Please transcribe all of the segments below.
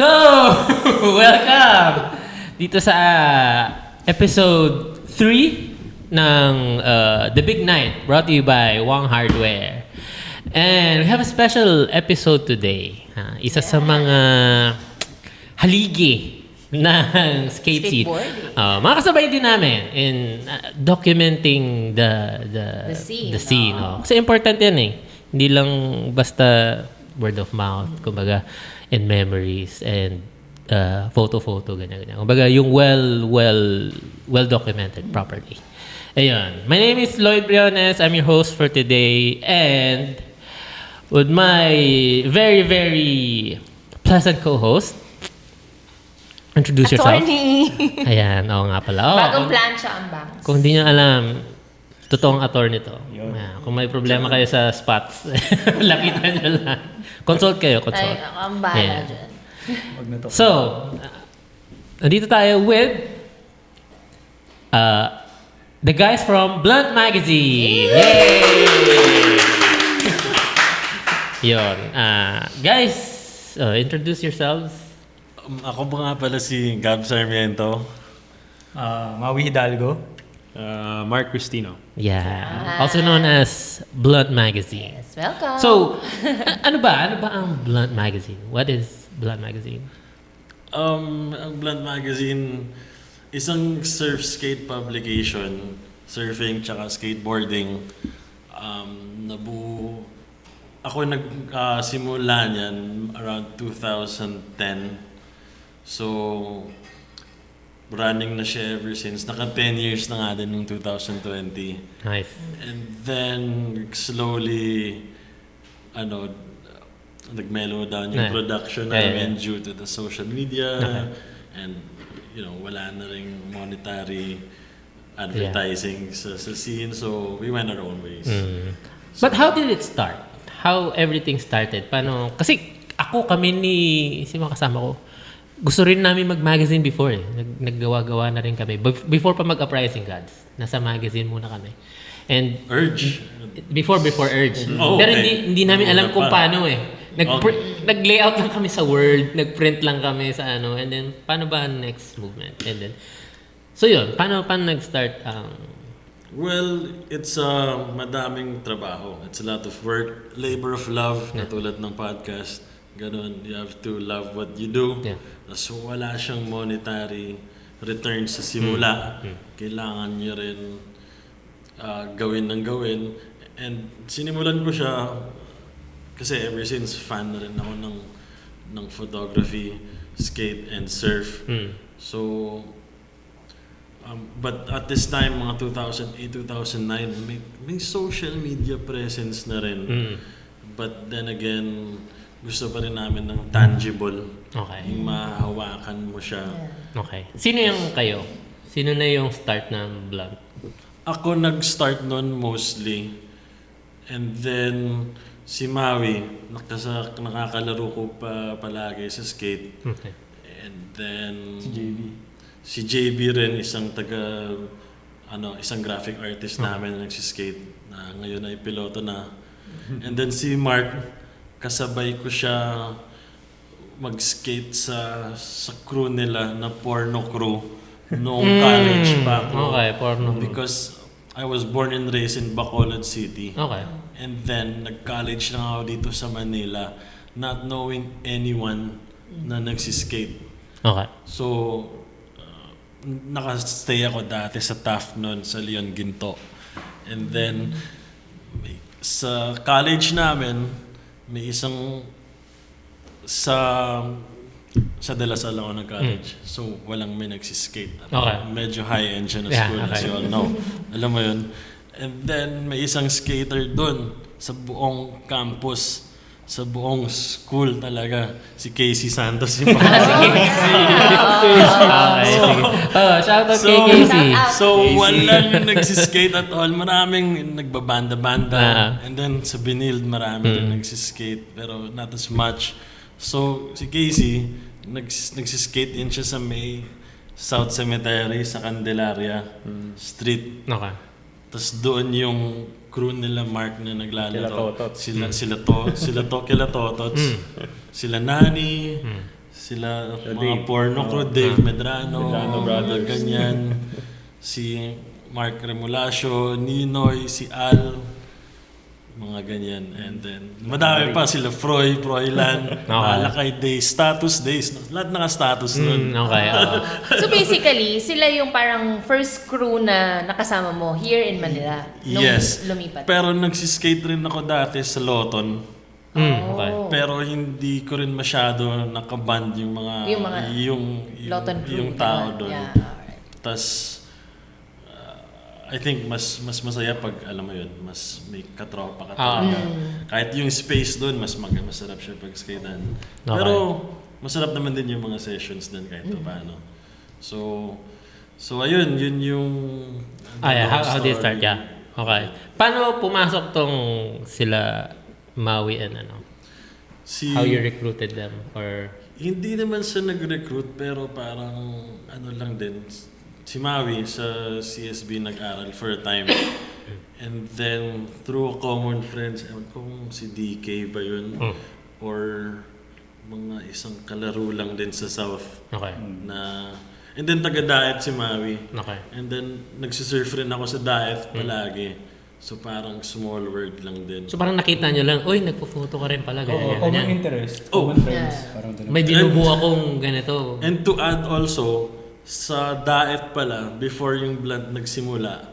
So, welcome dito sa episode 3 ng The Big Night, brought to you by Wong Hardware. And we have a special episode today. Isa sa mga haligi ng skate scene. Mga kasabay din namin in documenting the scene. Kasi important yan eh. Hindi lang basta word of mouth, kumbaga, and memories and photo, ganyan. Kumbaga, yung well documented properly. Ayun. My name is Lloyd Briones. I'm your host for today. And with my very, very pleasant co-host, introduce yourself. Attorney! Ayan, oo nga pala. Bagong plancha ang bangs. Kung hindi nyo alam, totoong attorney to. Kung may problema kayo sa spots, lapitan nyo lang. Consult kayo, consult. Ay, ang bahala dyan. So, nandito tayo with the guys from Blunt Magazine. Yay! Yun. Guys, introduce yourselves. Ako ba nga pala si Gab Sarmiento? Maui Hidalgo. Mark Cristino. Yeah. Also known as Blunt Magazine. Yes, welcome. So, ano ba ang Blunt Magazine? What is Blunt Magazine? Ang Blunt Magazine, isang surf skate publication, surfing tsaka skateboarding. Ako nagsimula niyan around 2010. So, running na siya ever since. Naka 10 years na nga din ng 2020. Nice. And then, slowly, nag-mellow down yung production namin due to the social media. And, wala na ring monetary advertising sa scene. So, we went our own ways. So, But how did it start? How everything started? Paano? Kasi kami ni mga kasama ko, gusto rin namin mag-magazine before eh. Naggawa-gawa na rin kami. Before pa mag-Uprising Gods, nasa magazine muna kami. And Urge? Before Urge. Oh, Pero okay. hindi namin alam kung pa. paano eh. Nag-layout lang kami sa Word, nag-print lang kami sa and then paano ba ang next movement? And then, so yun, paano nag-start ang... Well, it's madaming trabaho. It's a lot of work, labor of love, katulad ng podcast. Ganon, you have to love what you do. Yeah. So wala siyang monetary return sa simula. Kailangan nyo rin gawin ng gawin. And sinimulan ko siya kasi ever since fan na rin ako ng photography, skate, and surf. So, but at this time, mga 2008, 2009, may social media presence na rin. But then again, gusto pa rin namin ng tangible. Okay. Yung mahawakan mo siya. Okay. Sino yung kayo? Sino na yung start ng Blunt? Ako nag-start nun mostly. And then, si Maui, nakakalaro ko palagi sa skate. Okay. And then, Si JB. Si JB rin, isang isang graphic artist namin na nagsiskate na ngayon ay piloto na. And then si Mark, kasabay ko siya mag-skate sa crew nila na porno crew noong college pa ako. Okay, porno crew. Because I was born and raised in Bacolod City. Okay. And then nag-college lang ako dito sa Manila, not knowing anyone na nagsiskate. Okay. So, nakastay ako dati sa Taft noon sa Leon Ginto. And then, sa college namin, may isang sa De La Salle ako nag-college. So, walang may nagsiskate. Okay. Medyo high-end siya na Yeah, school, okay. as you all know. Alam mo yun. And then, may isang skater doon sa buong campus, sa buong school talaga. Si Casey Santos yung pangalan. Okay, sige. Shout out kay Casey. So, walang nagsiskate at all. Maraming nagbabanda-banda. And then sa Binild, marami rin nagsiskate. Pero not as much. So, si Casey, nagsiskate din siya sa may South Cemetery sa Candelaria Street. Okay. Tapos doon yung crew nila Mark na naglalaro. Kila Totots. Sila Totots, sila Nani, Sila, mga Dave. porno crew, Dave Medrano, Medrano Brothers. ganyan. Si Mark Remulacio, Ninoy, si Al, mga ganyan. And then, madami pa sila, Froylan, Malakay Days, Status Days. Lahat naka-status nun. Okay. So basically, sila yung parang first crew na nakasama mo here in Manila. Nung Yes. lumipat. Pero nagsiskate rin ako dati sa Loton. Okay. Pero hindi ko rin masyado nakaband yung Loton crew. yung tao ganun. doon. Yeah, alright. Tas I think mas masaya pag alam mo yun, mas may katropa ka talaga. Kahit yung space doon masarap siya pag skatean. Okay. Pero masarap naman din yung mga sessions doon kahit paano. So ayun, yun yung How did it start? story. Yeah. Okay. Paano pumasok tong sila Maui and ano? How you recruited them or Hindi naman siya nag-recruit pero parang ano lang din. Si Maui sa CSB nag-aral for a time. And then through a common friends, ewan ko kung si DK ba yun or mga isang kalaro lang din sa South okay. na and then taga-Daet si Maui. Okay. And then nagsisurf rin ako sa Daet palagi. So parang small world lang din. So parang nakita nyo lang, uy, nagpo-photo ka rin pala. Ganyan, Common ganyan. interest, common friends. Yeah. Parang ganun. May binubuo akong ganito. And to add also, sa Daet pala, before yung Blunt nagsimula,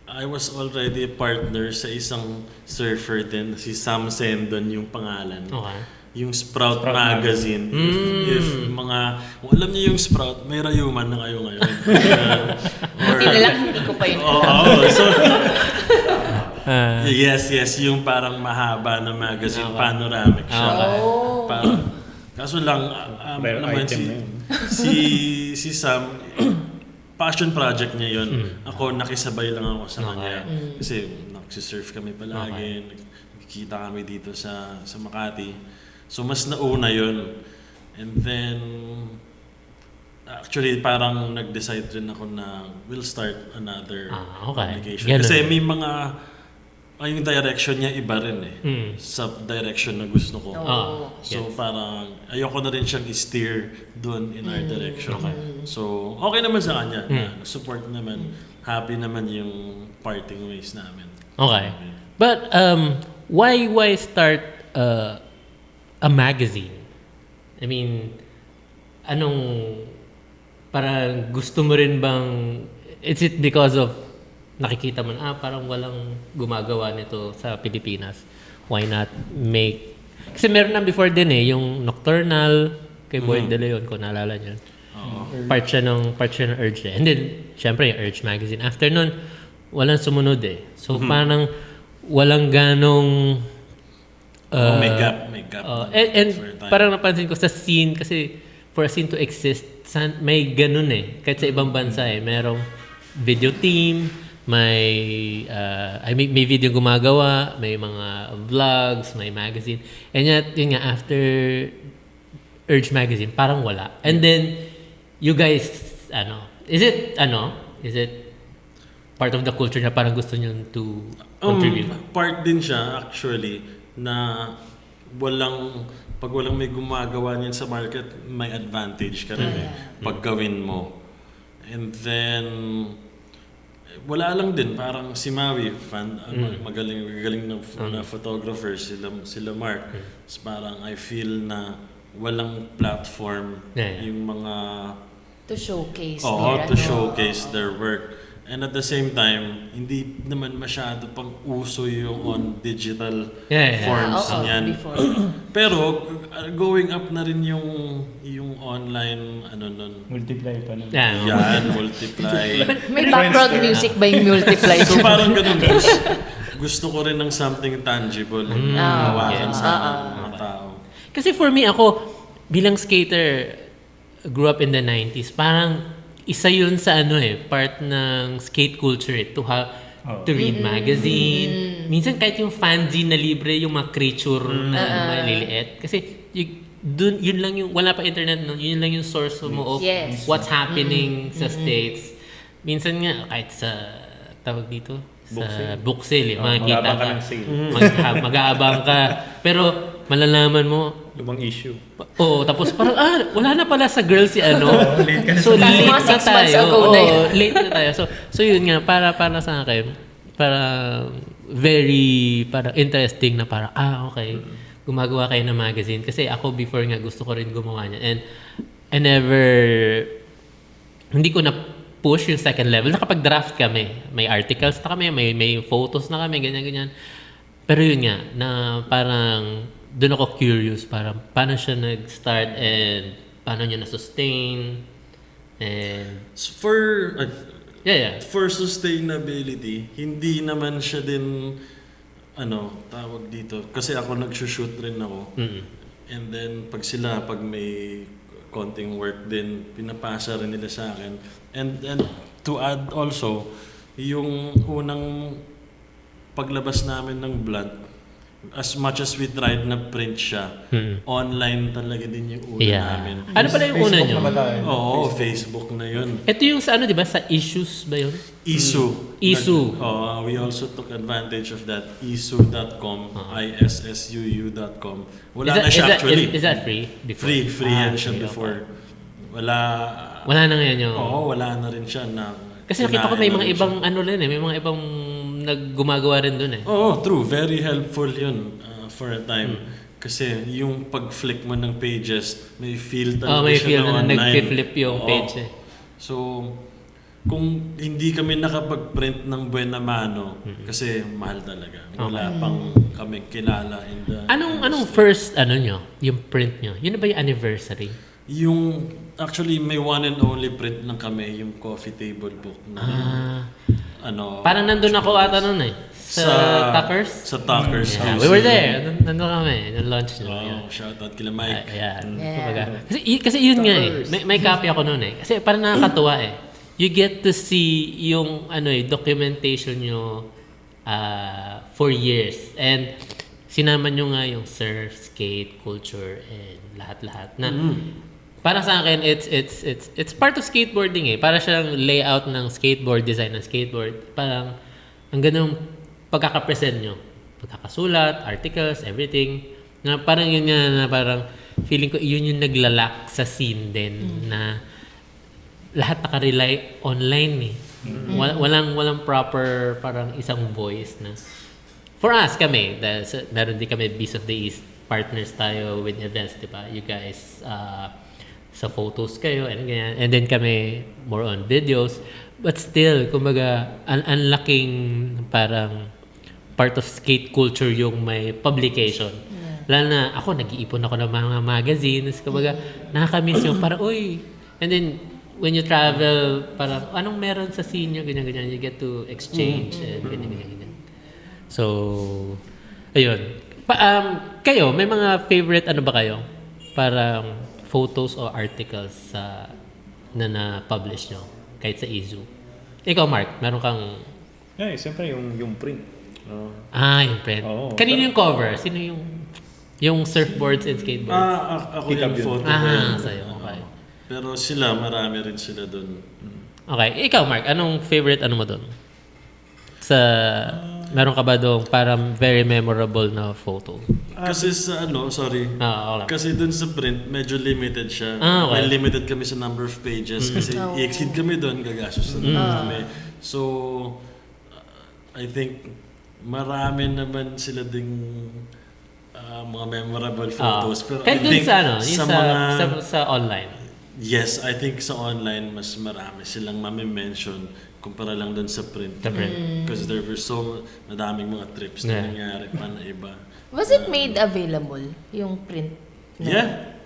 I was already a partner sa isang surfer din, si Sam Sendon yung pangalan. Okay. Yung Sprout Magazine. If mga, kung alam niyo yung Sprout, may rayuman na kayo ngayon. Buti na lang, hindi ko pa yun. So, Ah. yes, yung parang mahaba na magazine, panoramic siya. Oh. Kaso lang, Rare naman item na yun. si Sam, passion project niya yun. Ako, nakisabay lang ako sa kanya. Kasi nagsisurf kami palagi, nagkikita kami dito sa Makati. So, mas nauna yun. And then, actually, parang nag-decide rin ako na we'll start another okay. publication. Ganun. Kasi may mga, yung direction niya iba rin sa direction na gusto ko. So parang ayoko na rin siyang i-steer doon in our direction. So okay naman sa kanya. Support naman. Happy naman yung parting ways namin. Okay. But why start a magazine? I mean, anong parang gusto mo rin bang is it because of nakikita mo na parang walang gumagawa nito sa Pilipinas. Why not make kasi meron na before din yung Nocturnal kay Boy De Leon kung naalala niyo. Part siya ng Urge. And then syempre yung Urge magazine. After nun, walang sumunod So parang walang ganong May gap. and for a time. parang napansin ko sa scene kasi for a scene to exist may ganun kahit sa ibang bansa merong video team, may video gumagawa, may mga vlogs, may magazine. And yet, yun nga, after Urge magazine, parang wala. And then, you guys, is it part of the culture na parang gusto nyo to contribute? Part din siya actually na pag walang may gumagawa niyan sa market, may advantage ka rin pag gawin mo. And then wala lang din, parang si Maui, magaling na photographer, sila Mark. So parang I feel na walang platform yung mga To showcase to showcase their work. And at the same time, hindi naman masyado pang uso yung on digital forms niyan. Before. Pero going up na rin yung online nun. Multiply pa nun. Yan, multiply. May background music ba yung multiply? So parang ganun, gusto ko rin ng something tangible na hawakan sa mga tao. Kasi for me, ako, bilang skater, grew up in the 90s, parang isa yun sa part ng skate culture to read magazine. Minsan kahit yung fanzine na libre, yung mga creature na maliliit. Kasi yun lang yung, wala pa internet, yun lang yung source mo of what's happening sa States. Minsan nga, kahit sa, tawag dito, sa book sale, makikita mag-aabang ka. ka ng sale. Mag-aabang ka. Pero malalaman mo, Lumang issue. tapos parang, wala na pala sa girl si ano. Late ka na So, sa late mga na 6 months tayo. ago na yun. Oo, late na tayo. So yun nga, para sa akin, para very, para interesting na para, okay, gumagawa kayo ng magazine. Kasi ako before nga, gusto ko rin gumawa niya. And I never, hindi ko na push yung second level. Nakapag-draft kami. May articles na kami, may photos na kami, ganyan-ganyan. Pero yun nga, na parang doon ako curious, parang paano siya nag-start and paano niya na-sustain. And yeah. For sustainability, hindi naman siya din tawag dito. Kasi ako nagsushoot rin ako. And then pag may konting work din, pinapasa rin nila sa akin. And to add also, yung unang paglabas namin ng Blunt, as much as we tried na print siya, online talaga din yung una namin. Ano pala yung una nyo? Oo, Facebook na yun. Ito yung sa di ba? Sa issues ba yun? Isu. We also took advantage of that. Isu.com, ISSUU.com. Wala na siya actually. Is that free? Before? Free yan siya before. Wala na ngayon yung... Oo, wala na rin siya na... Kasi nakita ko may mga ibang may mga ibang naggumagawa rin dun eh. Oo, true. Very helpful yun for a time. Kasi yung pag-flick mo ng pages, may feel talaga may siya feel na na online. nag-flip yung page eh. So, kung hindi kami nakapag-print ng Buena Mano, kasi mahal talaga. Wala pang kami kilala in the... Anong first nyo? Yung print nyo? Yun na ba yung anniversary? Yung, actually, may one and only print lang kami, yung coffee table book na, Parang nandun ako ata nun eh. Sa Tuckers? Sa Tuckers. Yeah, we were there. Nandun kami. Nung launch nyo. Wow, shoutout kila Mike. Kumbaga. Kasi yun nga eh. May copy ako nun eh. Kasi parang nakakatuwa eh. You get to see yung documentation nyo for years. And sinama nyo nga yung surf, skate, culture, and lahat-lahat. Na para sa akin, it's part of skateboarding eh. Para siyang layout ng skateboard, design ng skateboard. Parang ang ganun pagkakapresent nyo. Pagkakasulat, articles, everything. Na parang yun nga na parang feeling ko yun yung naglalak sa scene din na lahat nakarely online eh. Walang proper parang isang voice na for us kami, meron din kami Beast of the East partners tayo with events, di ba? You guys sa photos kayo and ganyan. And then kami more on videos. But still, kumbaga, ang laking parang part of skate culture yung may publication. Lalo na ako, nag-iipon ako ng mga magazines. Kumbaga, nakakamiss yung parang, uy. And then, when you travel, parang, anong meron sa scene nyo, ganyan-ganyan, you get to exchange. And ganyan-ganyan. So, ayun. Kayo, may mga favorite ba kayo? Parang photos o articles na na-publish nyo kahit sa Izu. Ikaw, Mark, meron kang... Siyempre yung print. Yung print. Kanino yung cover? Sino yung surfboards and skateboards? Ako yung photo. Sa'yo. Okay. Pero marami rin sila dun. Okay. Ikaw, Mark, anong favorite mo dun? Meron ka ba doon parang very memorable na photo? Kasi sa sorry. Okay. Kasi dun sa print, medyo limited siya. Okay. May limited kami sa number of pages. Kasi i-exceed kami dun, gagastos na kami. So, I think marami naman sila ding mga memorable photos. Pero kahit I think sa online. Yes, I think sa online mas marami silang mami-mention kumpara lang dun sa print. Because there were madaming mga trips na nangyari pa na iba. Was it made available, yung print? Yeah.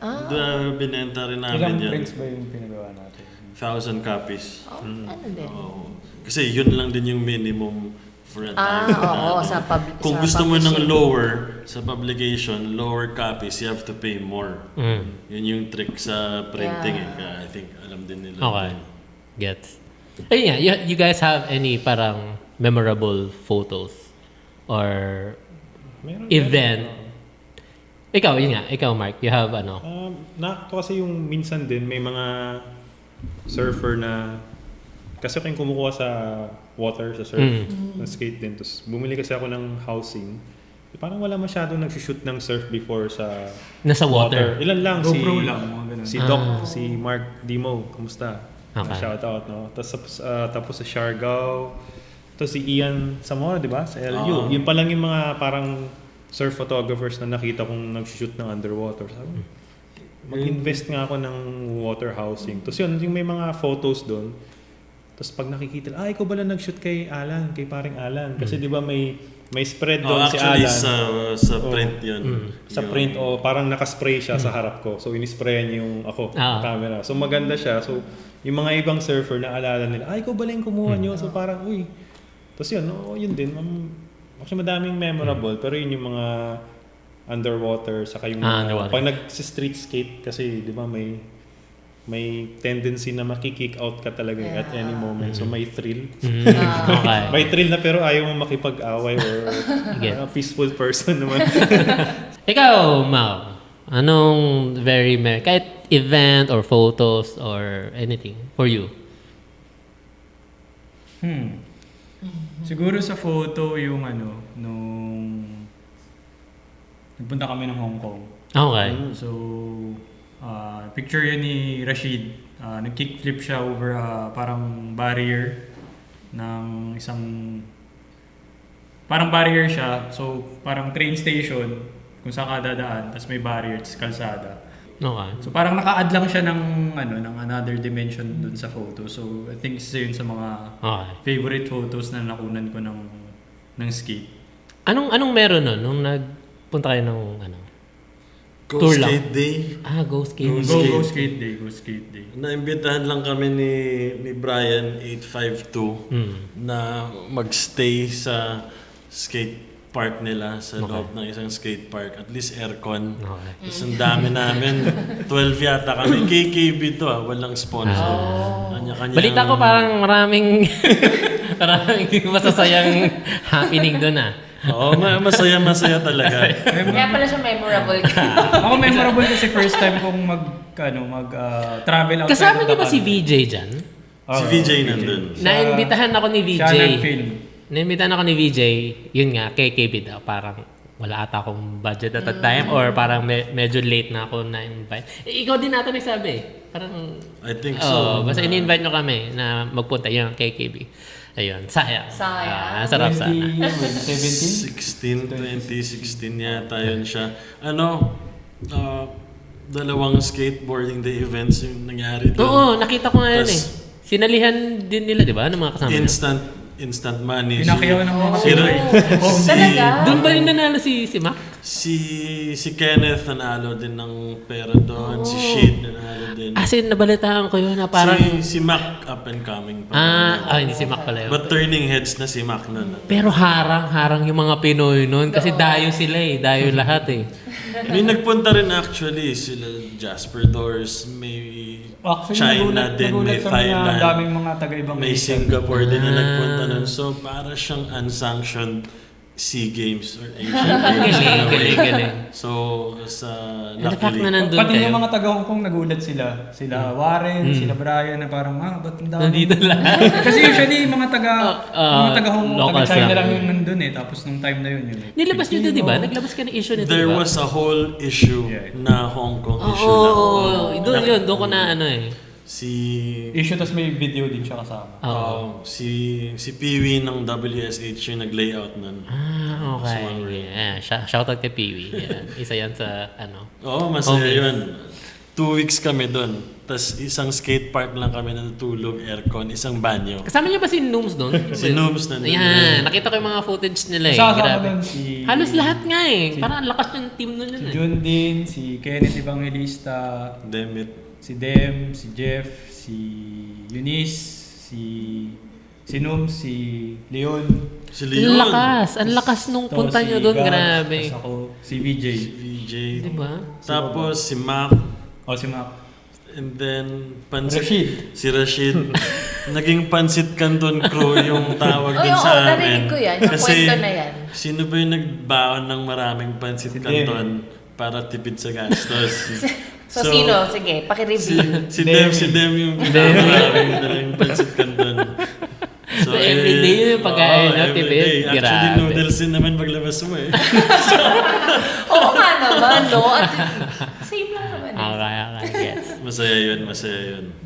Binenta rin namin Ilang yan. prints ba yung pinagawa natin? 1,000 copies. Ano din? Kasi yun lang din yung minimum for a time. Sa Kung gusto mo ng lower sa publication, lower copies, you have to pay more. Yun yung trick sa printing. Kaya I think alam din nila. Okay. Gets. Ayun nga, you guys have any parang memorable photos or event? Ikaw, Mark, you have Nakakto kasi yung minsan din may mga surfer na kasi kung kumukuha sa water, sa surf, na skate din. Tapos bumili kasi ako ng housing. Parang wala masyadong nagsushoot ng surf before sa nasa water. Ilan lang GoPro lang. ganun. Si Doc, si Mark Dimo, kamusta? Okay. Shout out, no? Tapos sa Siargao, tapos si Ian Zamora, di ba? Sa LU. Yun pa lang yung mga parang surf photographers na nakita kong nag-shoot ng underwater. Sabi, mag-invest nga ako ng water housing. Tapos yun, yung may mga photos doon. Tapos pag nakikita, ikaw ba lang nag-shoot kay Alan, kay paring Alan? Kasi di ba may spread doon si actually, Alan. sa print yun. Sa print, parang nakaspray siya sa harap ko. So, inisprayan niya yung ako, camera. So, maganda siya. So, yung mga ibang surfer na alala nila, ikaw ba lang yung kumuha niyo? So, parang, uy. Tapos yun, yun din. Actually, madaming memorable. Pero yun yung mga underwater, saka yung mga, pag nag-street skate, kasi, di ba, may tendency na makikick out ka talaga at any moment. So, may thrill. Okay. May thrill na pero ayaw mo makipag-away or a peaceful person naman. Ikaw, Mau, anong kahit event or photos or anything for you? Siguro sa photo yung nung nagpunta kami ng Hong Kong. Okay. So, picture yun ni Rashid. Nag-kickflip siya over parang barrier ng isang... Parang barrier siya. So, parang train station kung saan ka dadaan. Tapos may barrier, tapos kalsada. Okay. So, parang naka-add lang siya ng another dimension dun sa photo. So, I think isa yun sa mga favorite photos na nakunan ko ng skate. Anong meron nun nung nagpunta kayo ng Go tour lang? Skate Day. Go Skate Go Day. Go Skate Day. Go Skate Day. Naimbitahan lang kami ni Brian 852 na magstay sa skate park nila sa loob ng isang skate park. At least aircon. Okay. Tapos ang dami namin. 12 yata kami. KKB to walang sponsor. Kanya-kanya. Balita ko parang maraming masasayang happening doon Oo, masaya talaga. Kaya pala siya memorable. Ako memorable kasi first time kong travel outside Kasama of niyo the ba si country. VJ dyan? Si VJ nandun. Naimbitahan ako ni VJ. Siya nag-film. Naimbitahan ako ni VJ, yun nga, KKB daw. Parang wala ata akong budget at that time or parang medyo late na ako na-invite. Ikaw din natin nagsabi. Parang, I think so. basta in-invite nyo kami na magpunta yung KKB. Ayun, sayang. Sayang. Sarap sana. 17? 2016 yata yun siya. Dalawang skateboarding day events yung nangyari doon. Oo, nakita ko nga yun Tas, Sinaalihan din nila, di ba? Ng mga kasama nyo. Instant money. Pinakyaw ng mga Talaga? Doon ba rin nanalo si Mac? Si Kenneth nanalo din ng pera doon. Si Shid nanalo din. As in, nabalitaan ko yun na parang... Si Mac up and coming pa. Hindi si Mac pala yun. But turning heads na si Mac nun. Pero harang yung mga Pinoy nun kasi dayo sila dayo lahat May nagpunta rin actually sila Jasper Doors, may China din, may Thailand, daming mga taga-ibang may Singapore din na nagpunta nun. So para siyang unsanctioned SEA Games or Asian Games. Galing. So sa The fact luckily, na nandun Pati kayo. yung mga taga Hong Kong nagulat sila. Sila Warren, sila Brian na parang, ba't ang dami? Nandito lang. Kasi usually mga taga Hong Kong, locals taga China lang. lang yung nandun Tapos nung time na yun. Nilabas nyo doon, di ba? Naglabas ka ng issue nito, there di ba? was a whole issue na Hong Kong issue lang. Doon ko na Si tapos may video din siya kasama. si Peewee ng WSH yung nag-layout nun. Okay. Yeah. Shoutout kay Peewee. Yeah. Isa yan sa Oo, masaya yun. 2 weeks kami doon. Tapos isang skate park lang kami na natulog, aircon, isang banyo. Kasama niyo ba si Nooms doon? Si Noobs nandun. Ayan. Nakita ko yung mga footage nila Kasama Grabe. doon si... Halos lahat nga Parang ang lakas yung team nun yun Si Jun din, si Kenneth Evangelista, Demit. si Dem, si Jeff, si Eunice, si Num, si Leon. Si Leon. Ang lakas nung punta niyo doon. Grabe. Tapos ako, si VJ. VJ. Diba? Tapos si Mac. Si Mac. And then, Rashid. Si Rashid. Naging Pansit Canton crew yung tawag din sa amin. narinig ko yan. Yung kwento na yan. Sino ba yung nagbaon ng maraming Pansit Canton para tipid sa gastos? So, sino? Sige, paki-reveal. Si Dem yung maraming dalang Pansit Canton. So, everyday yung pagkain na tipid. Actually, Grabe. noodles din naman paglabas mo Oo nga naman, no? At same lang naman. Okay. Yes. Masaya yun.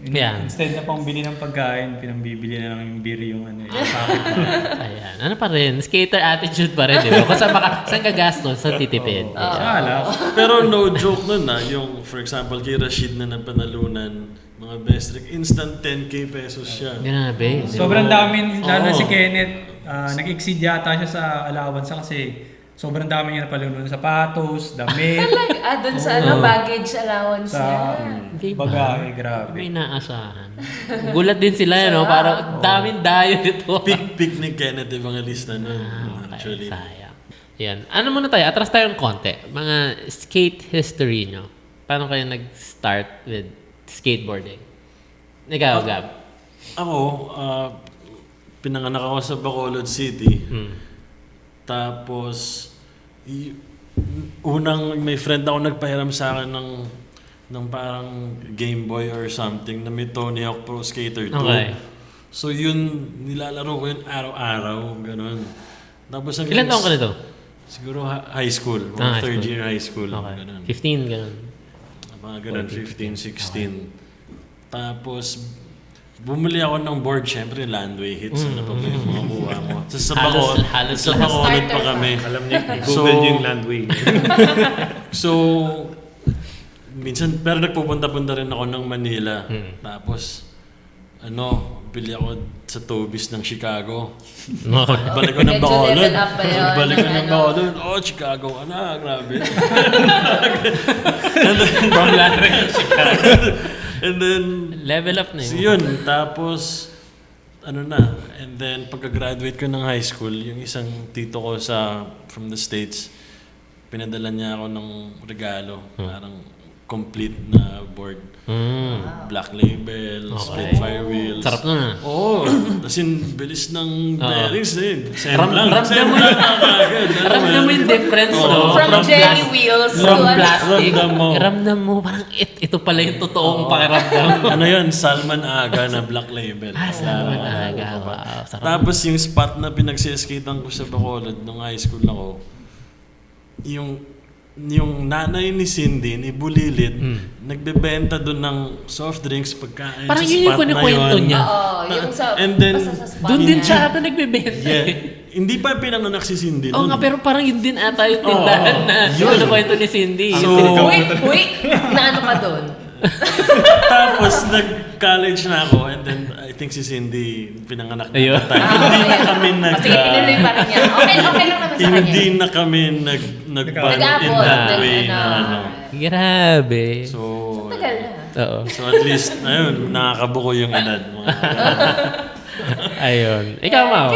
Yan. Instead na pang bili ng pagkain, pinambibili na lang yung beer yung ano, yung packet na. Ayan. Ano pa rin? Skater attitude pa rin, di ba? Kung saan ka gastos, saan titipid. Wala. Pero no joke nun yung for example kay Rashid na napanalunan, mga best trick, instant 10k pesos siya. Grabe. Sobrang dami, lalo Oo. si Kenneth, nag-exceed yata siya sa allowance kasi sobrang dami niya napalunan sa sapatos, damit, Talaga, doon sa baggage allowance sa niya. Di ba? bagahe, grabe. May naasahan. Gulat din sila, no? Parang daming dayo dito. Pick ni Kenneth Evangelista nun. Actually. Sayang. Yan. Ano muna tayo? Atras tayo ng konti. Mga skate history nyo. Paano kayo nag-start with skateboarding? Ikaw, Gab. Ako, pinanganak ako sa Bacolod City. Tapos, unang may friend ako nagpahiram sa akin ng parang Game Boy or something na may Tony Hawk Pro Skater 2. Okay. So yun, nilalaro ko yun araw-araw, ganun. Tapos Ilan taon ka nito? Siguro high school, mga High third school. year high school. Okay. Ganun. 15, ganun. Mga ganun, 15, 16. Tapos, bumili ako ng board, syempre, Landway Hits, ano pa ba yung mga kuha mo. Sa Halos sa lahat. Bacolod pa kami. Alam niyo, i-google niyo yung Landway. So, minsan, pero nagpupunta-punta rin ako ng Manila. Tapos, bili ako sa Tobies ng Chicago. Okay. Balik ko ng Medyo Bacolod. level up pa yun. Balik ko ng Ano? Bacolod. Oh, Chicago ka na, grabe. From Landway to Chicago. And then, Level up na so yun. yun, tapos, and then pagka-graduate ko ng high school, yung isang tito ko from the States, pinadala niya ako ng regalo, parang complete na board. Black Label, Spitfire Wheels. Sarap nun ah. Oo, as in, bilis ng bearings Same Ramdam mo lang agad. Ramdam mo yung difference, no? From jelly wheels to From ano. plastic. Ramdam mo. Ramdam mo. Parang ito pala yung totoong pakiramdam. Ano yun? Salman Aga na Black Label. Salamat aga. Wow. Sarap. Tapos yung spot na pinagsiskatean ko sa Bacolod nung high school ako, yung nanay ni Cindy, ni Bulilit, nagbebenta doon ng soft drinks, pagkain Parang sa yun yung spot na kunikwento yun. niya. Oo, yung sa, And then, basta sa spot Doon niya. din siya ata nagbebenta. Yeah. Hindi pa pinanganak si Cindy Oo nun. nga, pero parang yun din ata yung tindahan na yun. ano kwento ni Cindy. So, Wait, naano ka doon? Tapos nag-college na ako and then I think si Cindy pinanganak na Ayun. that time. Hindi na kami Sige, tinuloy pa rin niya. Okay lang naman sa kanya. hindi na kami nag-bond in Nag-abot, that way na ano. Grabe. So, Tagal na. Oo. so at least, ayun, nakakabuko yung edad. Ayun. Ikaw, Mau.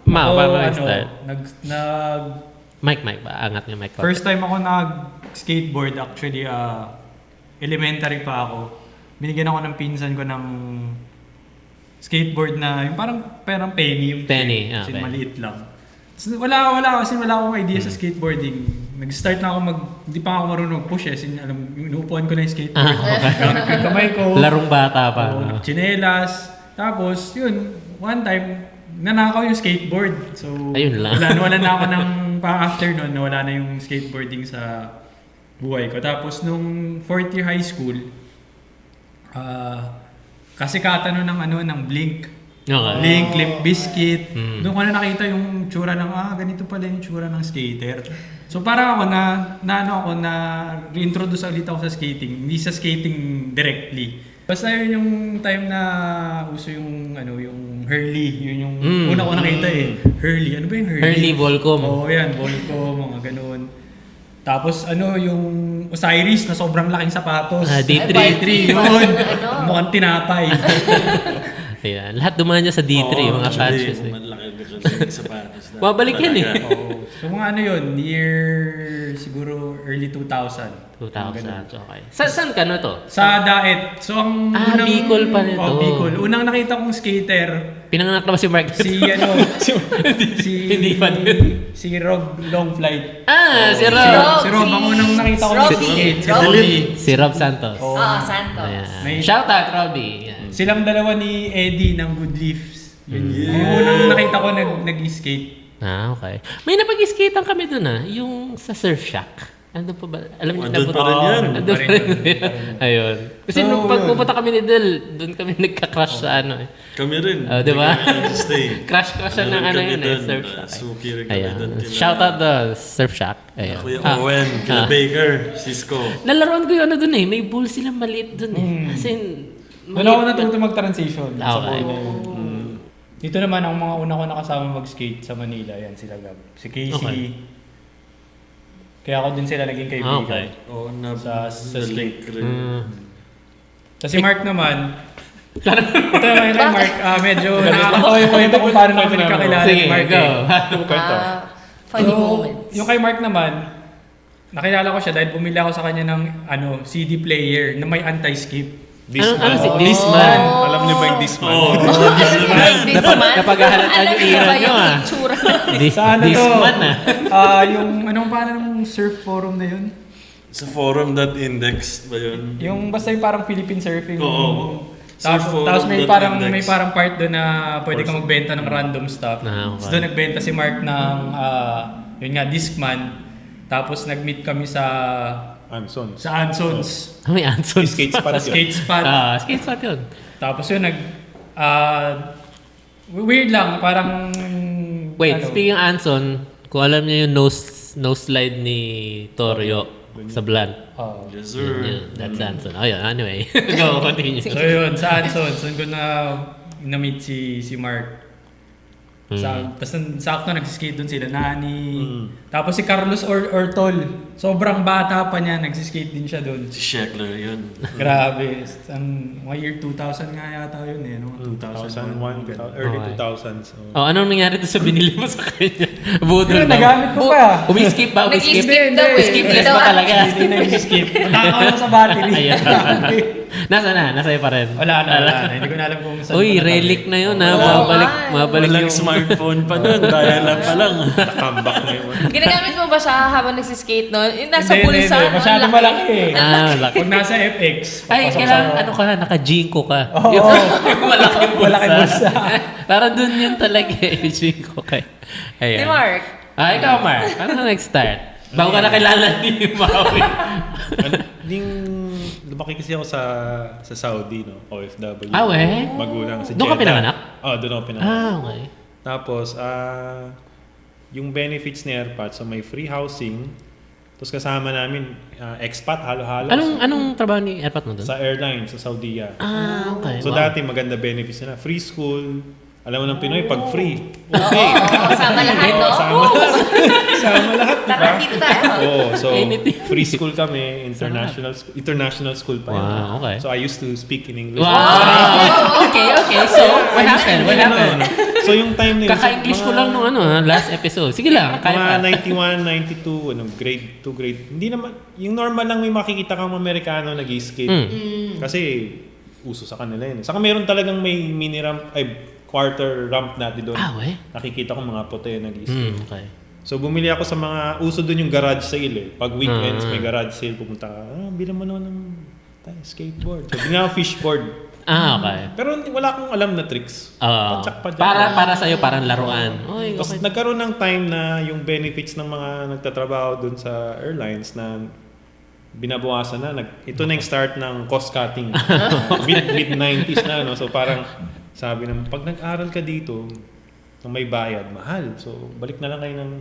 Mau, Ako, paano nag-start? Mike, ba? Angat niya, Mike. First time ako nag-skateboard, actually, elementary pa ako. Binigyan ako ng pinsan ko ng skateboard na yung parang penny yung Penny, kasi okay. maliit lang. So, wala akong idea sa skateboarding. Nag-start na ako hindi pa ako marunong mag-push inuupuan ko na yung skateboard. Gamit ko yung kamay ko. Larong bata pa. No? Chinelas. Tapos, yun, one time, nanakaw yung skateboard. So, Ayun lang. wala na ako after nun, nawala na yung skateboarding sa buhay ko. Tapos, nung 4th year high school, kasikatan nun ng Blink. Okay. Blink, Limp Bizkit. Doon ko na nakita yung tsura ng, ganito pala yung tsura ng skater. So parang ako na reintroduce ulit ako sa skating. Hindi sa skating directly. Basta yun yung time na uso yung Hurley. Yun yung una ko nakita Hurley. Ano ba yung Hurley? Hurley Volcom. Oo, yan. Volcom, mga ganun. Tapos yung Osiris na sobrang laking sapatos. D3. D3 yun. Mukhang tinapay. Ayan. Lahat dumaan niya sa D3, mga patches. Malaki sapatos. Babalik yan eh. Oo. So mga yun, year siguro early 2000. 2000, okay. Saan ka no to? Sa Daet. So ang Bicol pa nito. Bicol. Unang nakita kong skater, Pinanganak na ba si Mark? Hindi pa din. si Rob Longflight. Si Rob. Si Rob, ang unang nakita ko Robbie. skate. Si Robbie. Robbie. Si Rob Santos. Oo. Santos. Ayan. Shout out, Robbie. Ayan. Silang dalawa ni Eddie ng Good Leaves. Yung unang nakita ko nag-skate. Okay. May napag-skatean kami dun yung sa Surf Shack. Andun pa ba? Alam niyo, Andun pa rin yan. Andun pa rin. Ayun. Kasi nung pag pupunta kami ni Del, doon kami nagka-crush sa ano eh. Kami rin. Di ba? Hindi kami nag-stay. Crush siya ng ano Kami yun eh, dun, Surf Shack. Suki rin kami Ayan. doon. Shout out the Surf Shack. Ayan. Kuya Owen, kila Baker, Cisco. Nalaroan ko yung ano dun eh. May bull silang maliit dun eh. As in, Doon ako natuto mag-transition sa Okay. buhay na yun. Dito naman, ang mga una ko nakasama mag-skate sa Manila, yan sila Gab. Si Casey. Okay. Kaya ako din sila naging kaibigan. Okay. Oo, Sa link rin. Tapos si Mark naman, ito naman yung kay Mark, medyo nakakatawa yung kwento kung paano namin kakilala Sige, ni Mark. go. Funny So, moments. yung kay Mark naman, nakilala ko siya dahil bumili ako sa kanya ng CD player na may anti-skip. Ano si Oh. Disman? Alam niyo ba yung Disman? This man. Napaghahalatan yung ira nyo ah. Itsura. Sa ano to? Disman ah. Yung anong pangalan ng surf forum na yun? Sa forum.index ba yun? Yung basta yung parang Philippine surfing. Oo. Tapos may Surfforum.index. parang part doon na pwede kang magbenta ng random stuff. Ah, okay. Tapos doon nagbenta si Mark ng yun nga Discman. Tapos nag-meet kami sa Anson. Ansons. May Anson. Skate spot Sa yun. skate spot. Skate spot yun. Tapos yun weird lang parang Wait, ano, speaking of Anson, kung alam niyo yung nose slide ni Torio sa Blunt. Yes, sir. Yun, that's Anson. Oh, yeah, anyway. Go, continue. So yun, sa Ansons, doon ko na-meet si Mark. Basta sakto nagsiskate doon sila, Nani. Tapos si Carlos Ortol, sobrang bata pa niya, nagsiskate din siya doon. Si Sheckler yun. Grabe. Mga year 2000 nga yata yun eh. No? 2001, early Okay. 2000s. Oh, anong nangyari doon sa binili mo sa kanya? Budol Yun, daw. nagamit ko pa. Umiskip ba? Umiskip? Nag-skip daw eh. Skipless Daw, ba talaga? Hindi nag-skip. Nakakawa sa battery. Ayan. Nasa na? Nasa pa rin? Wala na. Hindi ko na alam kung saan. Uy, ko natabi. relic na yun ha. Oo, Mabalik Walang yung... smartphone pa nun. Dial-up pa lang. Comeback na yun. Ginagamit mo ba siya habang nagsiskate noon? Yung nasa Hindi, bulsa. hindi. Masyado ang malaki eh. laki. Pag nasa FX. Ay, papasok kailangan sa- ano ka, naka-jinko ka. Oo. Yung malaking bulsa. Malaking bulsa. Parang dun yun talaga eh, jinko ka. Ayan. Si Mark. Ikaw Mark, paano ka nag-start? Bago ka nakilala ni Maui. Ding lumaki kasi ako sa Saudi, no? OFW. We? Magulang sa Doon ka pinanganak? Doon ako pinanganak. Okay. Tapos, yung benefits ni Airpat, so may free housing. Tapos kasama namin, expat, halo-halo. Anong trabaho ni Airpat mo doon? Sa airline, sa Saudi. Okay. So wow. dati maganda benefits nila. Free school. Alam mo ng Pinoy, pag free. Okay. Kasama lahat, no? Sama lahat, di ba? Tara, dito tayo. Oo, so Anything. free school kami, international school pa yun. Wow, okay. So I used to speak in English. Wow! Okay. So, what happened? So yung time na yun, Kaka-English so, ko lang nung last episode. Sige lang, kaya mga pa. 91, 92, grade 2, grade. Hindi naman, yung normal lang may makikita kang Amerikano nag-skate. Kasi uso sa kanila yun. Saka meron talagang may mini ramp, quarter ramp natin doon. We? Nakikita ko mga puti nag-skate. Okay. So bumili ako sa mga, uso doon yung garage sale eh. Pag weekends may garage sale, pumunta ka, bilang mo naman ng skateboard. So binili ako fishboard. Okay. Pero wala akong alam na tricks. Oo. Padyak-padyak. Para sa'yo, parang laruan. Oy, Tapos okay. nagkaroon ng time na yung benefits ng mga nagtatrabaho doon sa airlines na binabawasan na. Ito na yung start ng cost cutting. Mid-90s na. No? So parang sabi naman, pag nag-aral ka dito, nang may bayad, mahal. So balik na lang kayo ng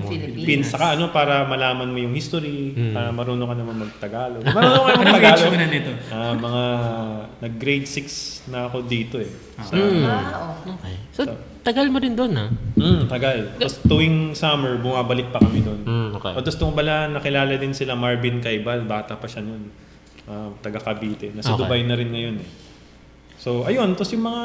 Philippines. Saka para malaman mo yung history, para marunong ka naman mag-Tagalog. Marunong ka naman Anong age mag-Tagalog. mo na nito? Mga nag-grade 6 na ako dito eh. Sa, Okay. So, tagal mo rin doon ha? tagal. Tapos tuwing summer, bumabalik pa kami doon. Okay. O tapos tumabala, nakilala din sila Marvin Caibal, bata pa siya noon. Taga Cavite. Nasa Okay. Dubai na rin ngayon eh. So ayun, tapos yung mga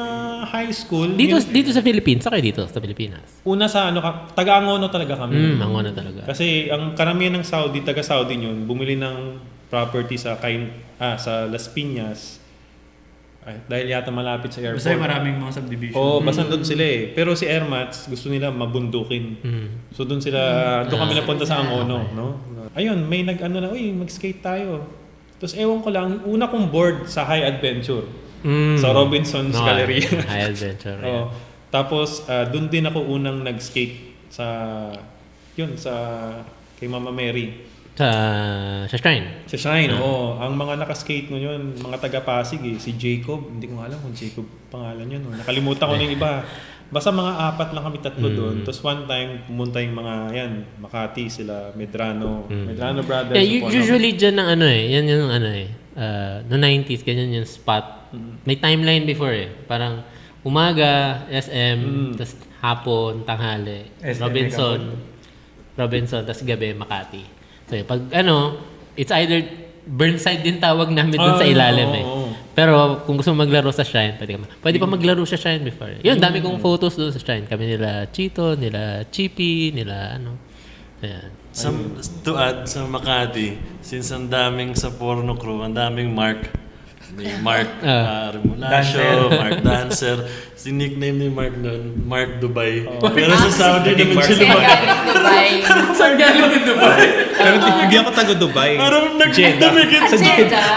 high school, Dito sa Philippines, sa dito sa Pilipinas. una sa taga Angono talaga kami. Mango na talaga. Kasi ang karamihan ng Saudi, taga Saudi yun, bumili ng property sa Las Piñas. Dahil yata malapit sa airport. Basta yung maraming mga subdivision. Oo, basta doon sila eh. Pero si Airmats, gusto nila mabundukin. So doon kami napunta sa Angono, no? Ayun, may mag-skate tayo. Tapos ewan ko lang, una kong board sa High Adventure. Sa Robinson's Gallery. High adventure. Oo. Tapos doon din ako unang nag-skate kay Mama Mary. Sa Shrine. Sa Shine, oo. Ang mga nakaskate ngayon, mga taga-Pasig si Jacob, hindi ko alam kung Jacob pangalan yun. Nakalimutan ko na yung iba. Basta mga 4 lang kami, 3 doon. Tapos one time, pumunta yung mga, Makati, sila, Medrano Brothers. Yeah, usually dyan ng yan yung no 90s, ganyan yung spot. May timeline before Parang umaga, SM, tapos hapon, tanghali, SM, Robinson, tapos gabi, Makati. So pag it's either Burnside din tawag namin dun sa ilalim Pero kung gusto mo maglaro sa Shrine, pwede pa maglaro sa Shrine before. Yun, dami kong photos doon sa Shrine. Kami nila Chito, nila Chippy, nila Ayan. To add, sa Makati, since ang daming sa porno crew, ang daming Mark. May Mark Remulasio, Mark Dancer. Si nickname ni Mark nun, Mark Dubai. Pero sa Saudi naman siya Dubai. Saan galing Dubai? Saan galing Dubai? Pero hindi ako taga Dubai. Pero nagdumikit Sa Jeddah.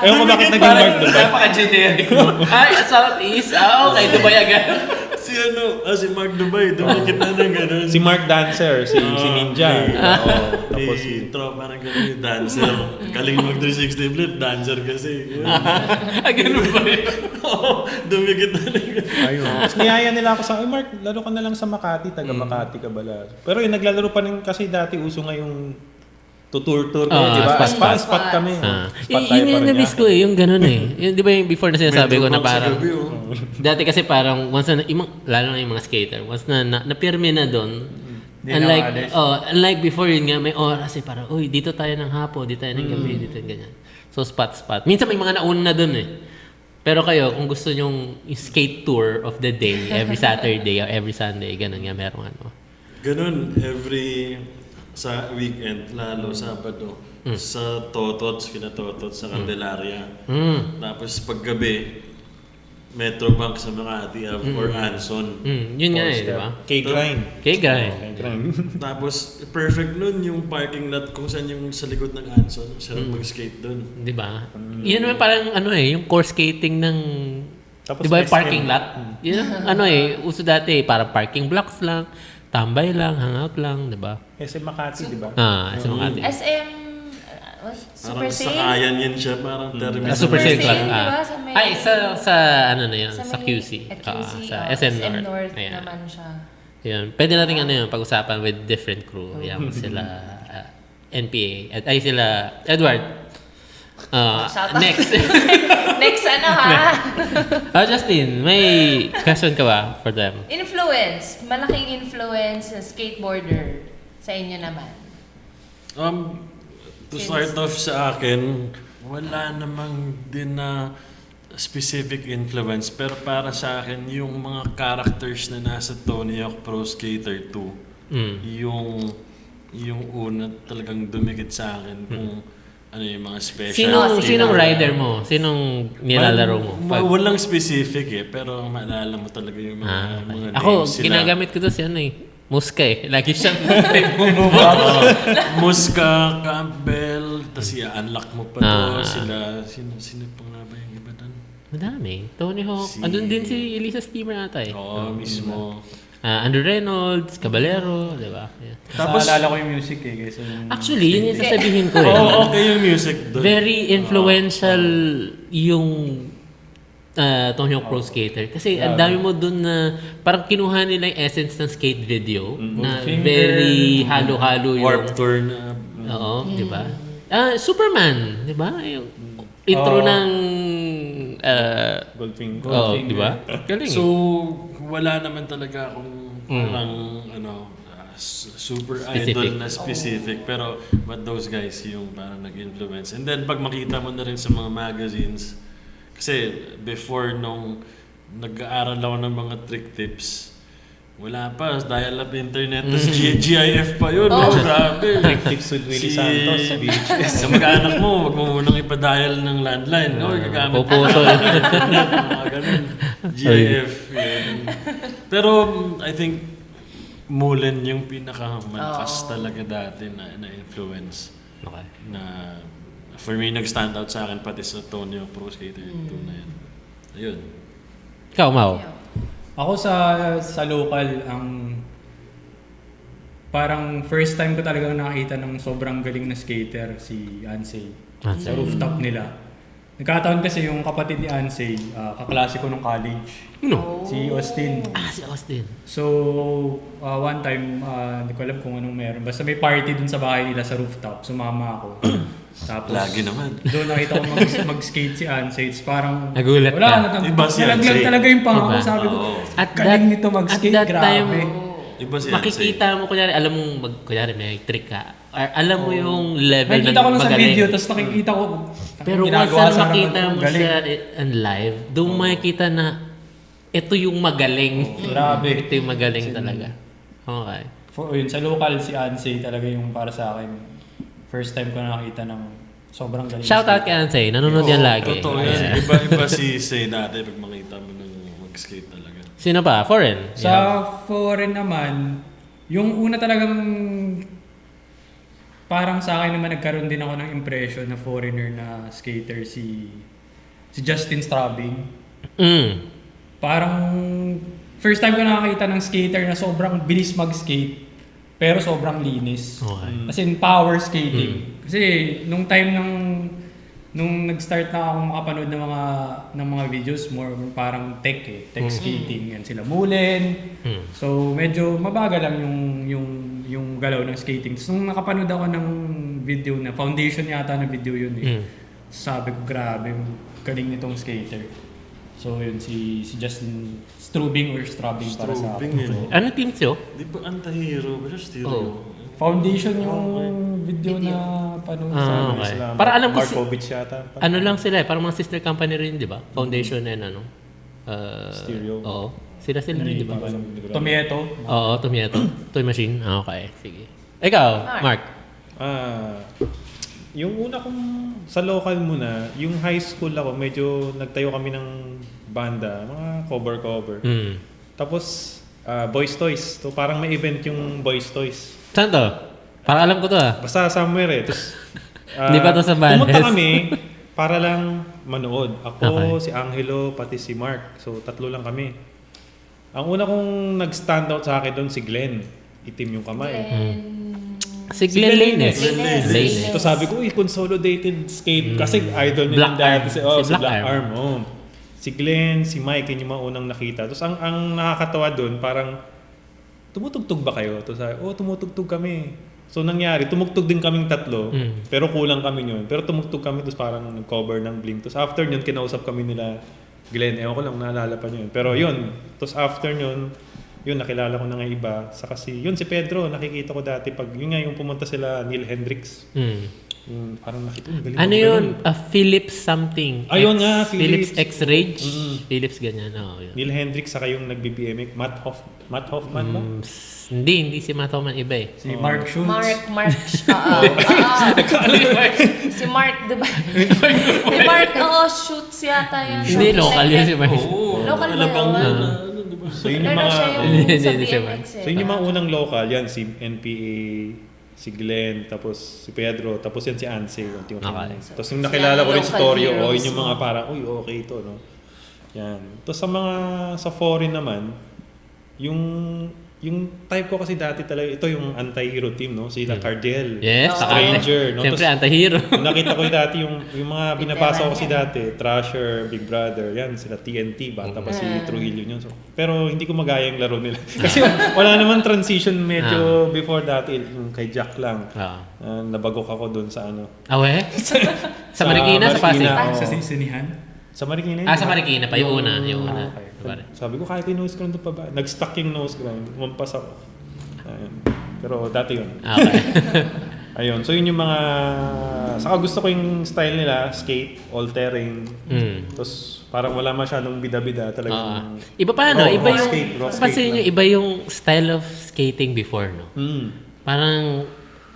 Ewan ko bakit naging Mark Dubai. Napaka-generic mo. Ay, Southeast. Okay, Dubai agad. Si Mark Dubai, dumikit na ng gano'n. Si Mark Dancer, si Ninja. Tapos si tropa ng gano'n yung dancer. Galing mag-360 flip, dancer kasi. Ganun ba yun? Oo, dumikit na ng gano'n. Ayun. Tapos niyaya nila ako sa, Mark, laro ka na lang sa Makati, taga Makati ka bala. Pero yung naglalaro pa rin kasi dati uso nga yung tutur-tur ko, di ba? Spot kami. Spot tayo Yun yung na-miss ko yung ganun Yung, di ba yung before na sinasabi ko na parang, dati kasi parang, once na, lalo na yung mga skater, once na napirme na doon, unlike before yun nga, may oras parang, uy, dito tayo ng hapon, dito tayo ng gabi, dito yung ganyan. So, spot. Minsan may mga nauna na doon Pero kayo, kung gusto nyong skate tour of the day, every Saturday or every Sunday, ganun nga, meron Ganun, sa weekend, lalo Sabado, sa Totots, sa Candelaria. Tapos paggabi, Metrobank sa Makati or Anson. Yun nga di ba? K-Grind. Tapos perfect nun yung parking lot kung saan yung sa likod ng Anson. Sarap mag-skate dun. Di ba? Yan naman parang yung course skating ng Tapos di ba yung SM. parking lot? Yan uso dati parang parking blocks lang, tambay lang, hangout lang, di ba? SM Makati, di ba? Sa Makati. SM, Parang Super Sale? sakayan yan siya, parang terminal. Super Sale Club. Diba? Sa may- Ay, sa ano na yun, sa QC. At QC, Sa SM North. Ayan. naman siya. Yun. Pwede natin pag-usapan with different crew. Yan, sila NPA. Ay, sila Edward. Shout out. Next. Next Justin, may question ka ba for them? Influence. Malaking influence na skateboarder sa inyo naman. To start off sa akin, wala namang din na specific influence. Pero para sa akin, yung mga characters na nasa Tony Hawk Pro Skater 2, yung una talagang dumikit sa akin kung ano yung mga special. Sinong rider mo? Sinong nilalaro mo? Walang specific pero maalala mo talaga yung mga ako, names sila. ginagamit ko to si Muska Lagi siyang Muska, Campbell, tapos i-unlock mo pa to. Sino pang nga ba yung iba doon? Madami. Tony Hawk. Andun din si Elisa Steamer ata Oo, mismo. Andrew Reynolds, Caballero, di ba? Yeah. Tapos naalala ko yung music kaysa yung... Actually, yun yung sasabihin ko Okay yung music doon. Very influential yung Tony Hawk Pro Skater. Kasi ang dami mo dun na parang kinuha nila yung essence ng skate video na very halo-halo yung... Warped Tour na. Oo, di ba? Superman, di ba? Yung intro ng... Goldfinger. di ba? Galing So, wala naman talaga akong parang super Specific. idol na specific. Pero, but those guys yung parang nag-influence. And then, pag makita mo na rin sa mga magazines, kasi before nung nag-aaral ako ng mga trick tips, wala pa, dial-up internet, tapos GIF pa yun. Grabe. Trick tips with Willie Santos, VHS. Sa mag-anak mo, wag mo munang ipa-dial ng landline. Gagamit Puputo. mga ganun. GIF. Yun. Pero, I think, Mullen yung pinakamalakas talaga dati na influence. Okay. Na for me, nag-stand out sa akin pati sa Tony Hawk Pro Skater 2 na yun. Ayun. Ikaw, Mau. Ako sa local, ang parang first time ko talagang nakita ng sobrang galing na skater, si Ansei. Ansei. Sa rooftop nila. Nagkataon kasi yung kapatid ni Ansei, kaklase ko nung college. No. Si Austin. Si Austin. So, one time, hindi ko alam kung anong meron. Basta may party dun sa bahay nila sa rooftop. Sumama ako. Tapos, Lagi naman. doon nakita ko mag-skate si Ansei. It's parang, Nagulat wala, ka. Iba si nalaglag Ansei. talaga yung pangako. Iba. Sabi ko, At galing nito mag-skate, at that grabe. time, Iba si makikita mo, kunyari, alam mo, kunyari may trick ka. Or alam mo yung level ng Nakikita ko lang sa magaling. video, tapos nakikita ko, Pero once ginagawa na sa makita harapan ko, mo galing. siya in live, doon makikita na ito yung magaling. Grabe. Ito yung magaling talaga. Okay. Yun, sa local, si Ansei talaga yung para sa akin. First time ko nakita ng sobrang galing. Shout out kay Ansei, nanonood yan lagi. Totoo yan. Iba si Say dati pag makita mo nung mag-skate talaga. Sino pa? Foreign? Sa foreign naman, yung una talagang parang sa akin naman nagkaroon din ako ng impression na foreigner na skater si Justin Strabing. Parang first time ko nakakita ng skater na sobrang bilis mag-skate pero sobrang linis. Okay. As in power skating. Kasi nung time nung nag-start na ako makapanood ng mga videos, more parang tech skating yan sila Mullen. So medyo mabagal lang yung galaw ng skating. So nung nakapanood ako ng video na foundation yata na video yun sabi ko grabe, galing nitong skater. So yun si Justin Strubing or Strabing para sa akin. Ano team siyo? Di ba anti-hero? Ba siya stereo? Oh. Foundation yung video na panood sa Okay. Sila, Para alam ko Markovic yata. ano lang sila parang mga sister company rin, di ba? Foundation and ano? Stereo. Oo. Sila rin, di ba? Tomieto. Oo, Tomieto. Toy Machine. Okay, sige. Ikaw, Mark. Yung una kong sa local muna, yung high school ako, medyo nagtayo kami ng banda, mga cover. Tapos, Boys Toys. So, parang may event yung Boys Toys. Saan to? Para alam ko to Basta somewhere eh. Tapos, Di ba to sa Bandes? pumunta kami para lang manood. Ako, Okay. si Angelo, pati si Mark. So, tatlo lang kami. Ang una kong nag-stand out sa akin doon, si Glenn. Itim yung kamay. Si Glenn Lanes. Lanes. Ito sabi ko, consolidated skate. Kasi idol Black nila Arm. dati. Si Si Black Black Arm. Arm. Oh. Si Glenn, si Mike, yun yung mga unang nakita. Tapos ang nakakatawa doon, parang, tumutugtog ba kayo? Tapos sabi, tumutugtog kami. So nangyari, tumugtog din kaming tatlo, pero kulang kami yun. Pero tumugtog kami, tapos parang nag-cover ng Blink. Tapos after yun, kinausap kami nila, Glenn, ewan ko lang, naalala pa yun. Pero yun, tapos after yun, nakilala ko na nga iba. Saka si Pedro, nakikita ko dati pag, yun nga yung pumunta sila, Neil Hendricks. Yung parang nakita, galing Ano ako yun? ganun. Philips something. Ayun nga, Philips Philips. X-Rage. Philips ganyan. Yun. Neil Hendricks, saka yung nagbi-BMX, Matt Hoffman ba? Hindi si Matt Hoffman iba eh. Si Mark Schultz. Mark, si Mark, diba? Si Mark, shoots yata yan. Hindi, local yun si Mark. Local ba Alabang yun? So yun yung Pero mga... siya yung Hindi, sa hindi siya BMX So yun yung mga unang local, yan si NPA, si Glenn, tapos si Pedro, tapos yan si Ansel. Okay. Tapos yung nakilala ko rin si Local Torio, heroes, yun yung mga parang, uy, okay ito, no? Yan. Tapos sa foreign naman, yung type ko kasi dati talaga, ito yung anti-hero team, no? Sila Cardiel, Yes, Stranger, no? Siyempre, Tapos, anti-hero. nakita ko yung dati, yung mga binabasa ko kasi dati, Thrasher, Big Brother, yan, sila TNT, bata pa si Trujillo yun. So, pero hindi ko magaya yung laro nila. Kasi wala naman transition medyo before dati, yung kay Jack lang. Nabagok ako dun sa ano. Awe? Sa Marikina, sa Pasig? Marikina, Sa oo. sinihan. Sa Marikina yun. Sa Marikina pa, yung una. Okay. Sabi ko, kahit yung nose grind pa ba? Nag-stuck yung nose grind. Umampas ako. Ayun. Pero dati yun. Okay. Ayun. So yun yung mga... Saka gusto ko yung style nila, skate, all-terrain. Tapos parang wala masyadong bida-bida talaga. Iba pa, no? Iba yung... rock skate Pansin nyo, lang. iba yung style of skating before, no? Parang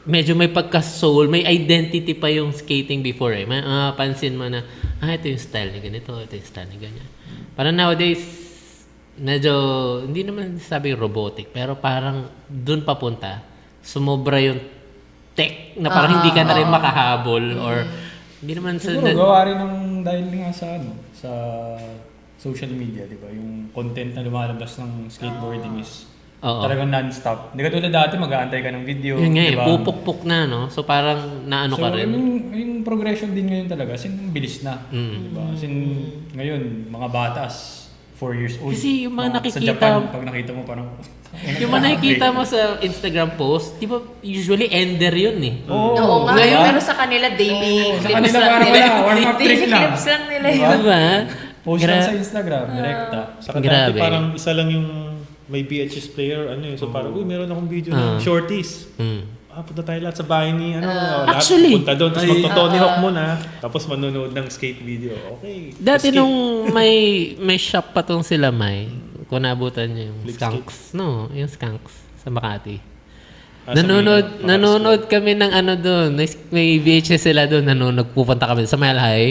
medyo may pagka-soul, may identity pa yung skating before eh. Pansin mo na, ito yung style ni ganito, ito yung style ni ganyan. Parang nowadays, medyo, hindi naman sabi robotic, pero parang dun papunta, sumobra yung tech na parang hindi ka na rin makahabol or hindi naman sa... Siguro gawa rin ng dahil nga sa social media, di ba? Yung content na lumalabas ng skateboarding is Oo. Talagang non-stop. Hindi ka tulad dati, mag-aantay ka ng video. Yun nga eh, diba? pupuk-puk na, no? So parang naano So, ka rin. yung progression din ngayon talaga, as in, ang bilis na. Diba? As in, ngayon, mga batas, 4 years old. Kasi yung mga Sa nakikita- Japan, pag nakita mo, parang... Yung mga nakikita mo sa Instagram post, di ba usually ender yun eh. Oo nga, Ngayon- pero sa kanila daily Sa clips kanila lang parang nila. wala, warm-up trick Daily lang. clips lang nila Diba? yun. Diba? Post lang sa Instagram, direkta. Saka dati Grabe. parang isa lang yung may VHS player, ano yun. So parang, uy, meron akong video ng shorties. Punta tayo lahat sa bahay ni, lahat Actually- punta doon. Tapos magto-Tony Hawk muna. Tapos manonood ng skate video. Okay. Dati Skate. nung may shop pa tong sila May, kung nabutan niyo yung Flip Skunks. No, yung Skunks sa Makati. Sa Nanonood kami ng ano doon. May VHS sila doon. Pupunta kami sa Mile High.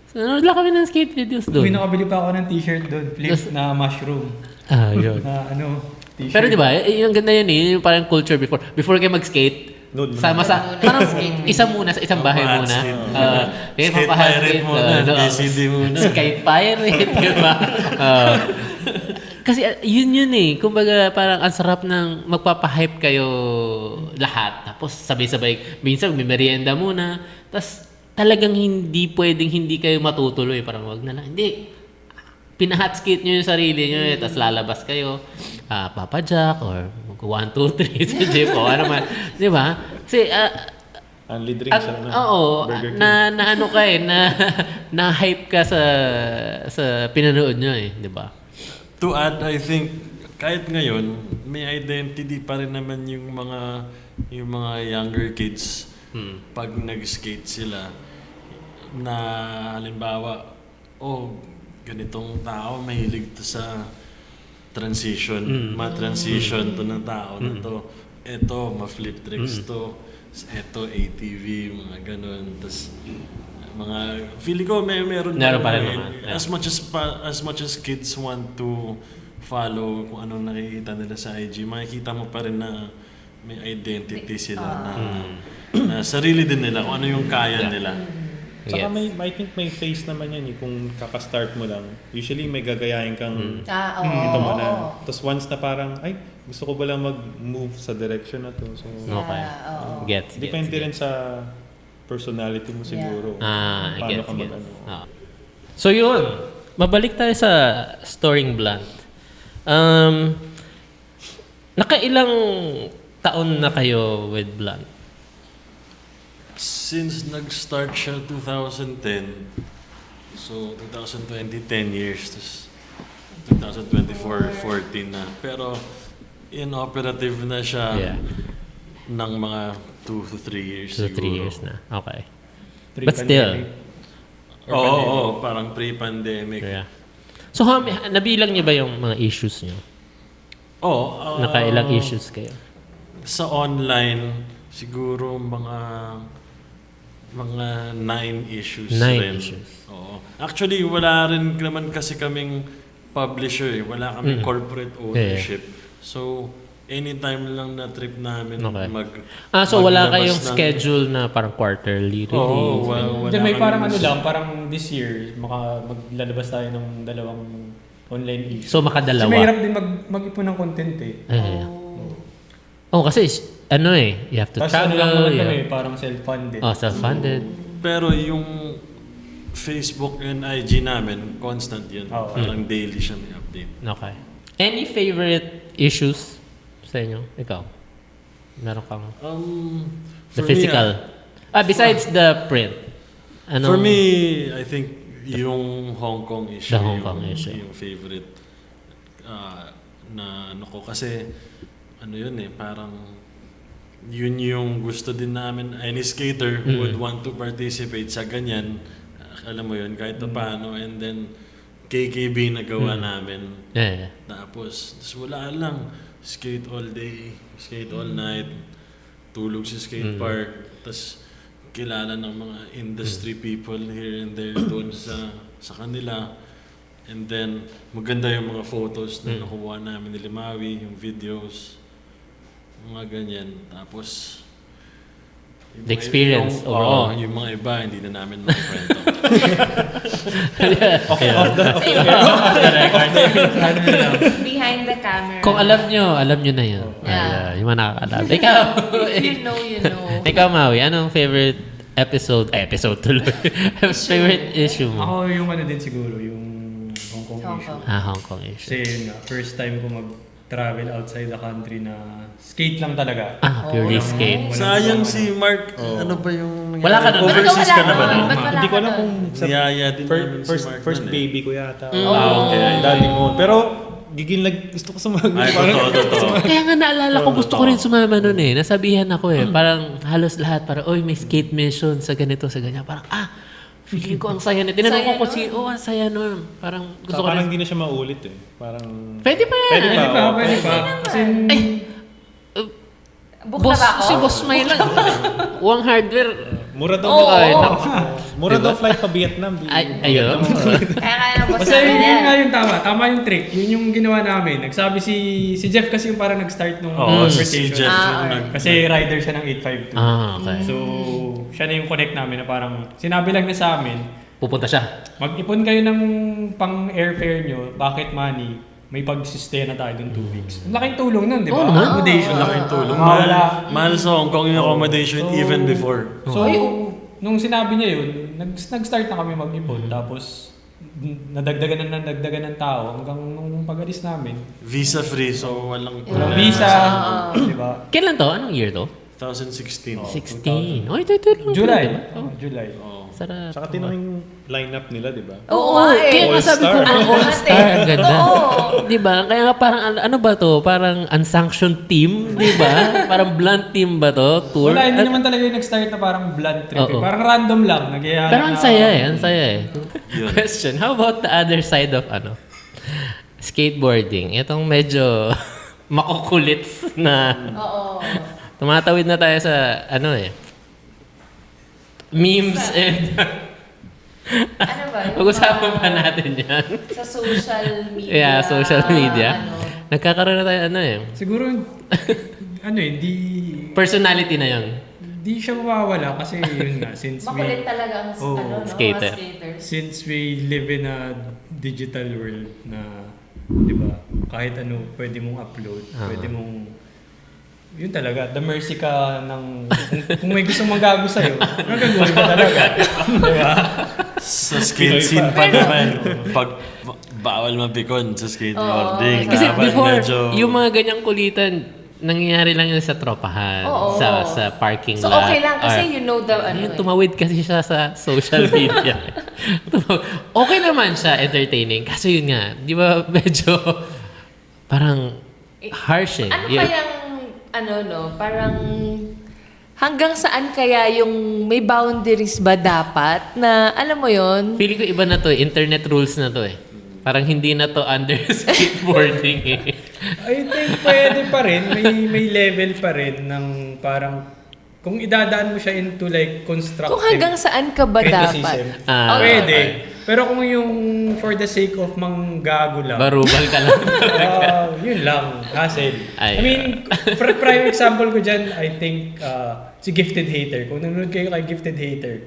So, nanonood lang kami ng skate videos Uy, doon. nakabili pa ako ng t-shirt doon. Flip na mushroom. Yun. Na t-shirt. Pero di ba, yung ganda yun eh, yung parang culture before. Before kayo mag-skate, Nude muna. sama sa, parang isa muna sa isang bahay muna. Kaya Skate papahat pirate muna, VCD muna. Skate pirate, di ba? Kasi yun eh. Kumbaga parang ang sarap ng magpapahype kayo lahat. Tapos sabay-sabay, minsan may merienda muna. Tapos talagang hindi pwedeng hindi kayo matutuloy. Parang wag na lang. Hindi. Pinahat skate nyo yung sarili nyo eh. Tapos lalabas kayo. Papa Jack or 1, 2, 3 sa jeep o ano man. Di ba? Kasi Only drinks siya na. oo, Burger King. na ano ka eh, na hype ka sa pinanood nyo eh, di ba? To add, I think, kahit ngayon, may identity pa rin naman yung mga younger kids pag nag-skate sila na halimbawa, ganitong tao, mahilig to sa transition, ma-transition to ng tao na to. Eto, ma-flip tricks to. Eto, ATV, mga ganun. Tapos, feeling ko meron Pa rin eh. naman. Yeah. As much as kids want to follow kung anong nakikita nila sa IG, makikita mo pa rin na may identity sila na sarili din nila, kung ano yung kaya nila. Saka Yes. I think may phase naman yan kung kakastart mo lang. Usually may gagayahin kang ito mo na. Tapos once na parang, gusto ko ba lang mag-move sa direction na to. So, Okay. Gets. depende rin sa personality mo siguro. Paano Gets. ka mag-ano. So yun, mabalik tayo sa Storing Blunt. Nakailang taon na kayo with Blunt? Since nag-start siya 2010, so 2020, 10 years, tapos 2024, 14 na. Pero inoperative na siya ng mga 2 to 3 years 2 to 3 siguro. years na. Okay. But still. Oo, parang pre-pandemic. Yeah. So nabilang niyo ba yung mga issues niyo? Oo. Nakailang issues kayo? Sa online, siguro mga 9 issues 9 rin. issues. Oo. Actually, wala rin naman kasi kaming publisher. Wala kaming corporate ownership. So, anytime lang na trip namin so wala maglabas kayong ng- schedule na parang quarterly release? Oo, wala May parang kaming- parang this year, maglalabas tayo ng 2 online issue. So makadalawa? Kasi mahirap din mag-ipon ng content eh. Kasi you have to Tapos travel. lang naman you kami, have- parang self-funded. self-funded. Pero yung Facebook and IG namin, constant yun. Oo. Parang daily siya may update. Okay. Any favorite issues sa inyo? Ikaw? Meron kang... The For physical. Me, Besides the print. for me, I think yung Hong Kong issue, The Hong Kong issue. yung favorite na ano ko. Kasi yun parang yun yung gusto din namin. Any skater would want to participate sa ganyan. Alam mo yun, kahit paano. And then, KKB na gawa namin. Yeah. Tapos wala lang. Skate all day, skate all night, tulog sa skate park. Tapos kilala ng mga industry people here and there doon sa kanila. And then, maganda yung mga photos na nakuha namin ni Limawi, yung videos, mga ganyan. Tapos, yung The experience overall. Yung mga iba, hindi na namin makakwento. Behind the camera. Kung alam nyo na yun. Yeah. Yung mga nakakaalam. Ikaw, If you know, you know. ikaw Maui, anong favorite episode tuloy. Favorite issue mo? Ako yung ano din siguro, yung Hong Kong Hong issue. Kong. Hong Kong issue. Kasi yun nga, first time ko mag-travel outside the country na skate lang talaga. Purely Oh, skate. nice. Sayang si Mark. Ano ba yung... Wala ka nun. Overseas Ba't ka na ba? wala nun? Ba't wala Hindi ko ka alam nun? kung sa Niyaya din namin si first, Mark first nun eh. baby ko yata. okay. Daddy mo. Pero gusto ko sumama. Ay, totoo. Kaya nga naalala ko, gusto ko rin sumama nun eh. Nasabihan ako eh. Parang halos lahat, parang, oy, may skate mission sa ganito, sa ganyan. Parang, feeling ko ang saya na. Tinanong ko Saya kung ang saya nun. Parang gusto ko Parang rin. hindi na siya maulit eh. Parang... Pwede pa yan. Pwede pa. Kasi Book Boss, na ba ako? si Boss May lang. Uwang hardware. Mura daw Oo. Ay, flight. naku. Mura daw flight pa Vietnam. Ayun. Kaya boss Basta namin yun yan. nga yung tama. Tama yung trick. Yun yung ginawa namin. Nagsabi si Jeff kasi yung parang nag-start nung Oo, si conversation. Jeff Ah, yung nag... Kasi rider siya ng 852. Okay. So, siya na yung connect namin na parang sinabi lang niya sa amin, Pupunta siya. mag-ipon kayo ng pang airfare nyo, pocket money, may pag-stay na tayo dun 2 weeks. Ang laking tulong nun, di ba? Oo naman. Accommodation. Laking tulong. Wala. Mahal sa Hong Kong yung accommodation even before. So, nung sinabi niya yun, nag-start na kami mag-ipon. Tapos, nadagdagan ng tao hanggang nung pag-alis namin. Visa free, so walang Walang problema. visa, di ba? Kailan to? Anong year to? 2016. 16. Oh, ito lang. July. Diba? Oh, July. sarap. Saka tinong yung lineup nila, di ba? Oo nga eh. Kaya nga sabi ko, All-star. ang all-star. Ang ganda. Oo. Di ba? Kaya nga parang, ano ba to? Parang unsanctioned team, di ba? Parang blunt team ba to? Tour? Wala, hindi At- naman talaga yung nag-start na parang blood trip. Eh. Oo. Parang random lang. Nagyayari Pero ang na- saya eh. Ang saya eh. Yun. Question, how about the other side of skateboarding? Itong medyo makukulit na Oo. tumatawid na tayo sa memes and Ano ba? Yung pag-usapan mga- ba natin yan? Sa social media. Yeah, social media. Ano. Nagkakaroon na tayo Siguro, hindi personality na yun. di siya mawawala kasi yun nga, since Makulit we, talaga ang Oo. mga Skater. skaters. since we live in a digital world na, di ba, kahit ano pwede mong upload, pwede mong, yun talaga, the mercy ka ng, kung may gusto magago sa'yo, magagawa ka talaga. Di ba? Sa skate scene pa naman. Pag bawal mapikon sa skateboarding. Kasi dapat before, medyo- yung mga ganyang kulitan, nangyayari lang yun sa tropahan, Oo. sa parking So lot. okay lang kasi or- you know the Yung tumawid kasi siya sa social media. Okay naman siya, entertaining. Kaso yun nga, di ba medyo parang harsh eh. Ano Yun. kayang parang hanggang saan kaya yung may boundaries ba dapat na alam mo yon? Feeling ko iba na to eh. Internet rules na to eh. Parang hindi na to under skateboarding eh. I think pwede pa rin, may level pa rin ng parang, kung idadaan mo siya into like constructive Kung hanggang saan ka ba criticism, dapat? Ah, pwede. Pero kung yung for the sake of manggago lang, Barubal ka lang. yun lang, hassle. Ay, I mean, prime example ko dyan, I think, si Gifted Hater. Kung nanonood kayo kay Gifted Hater,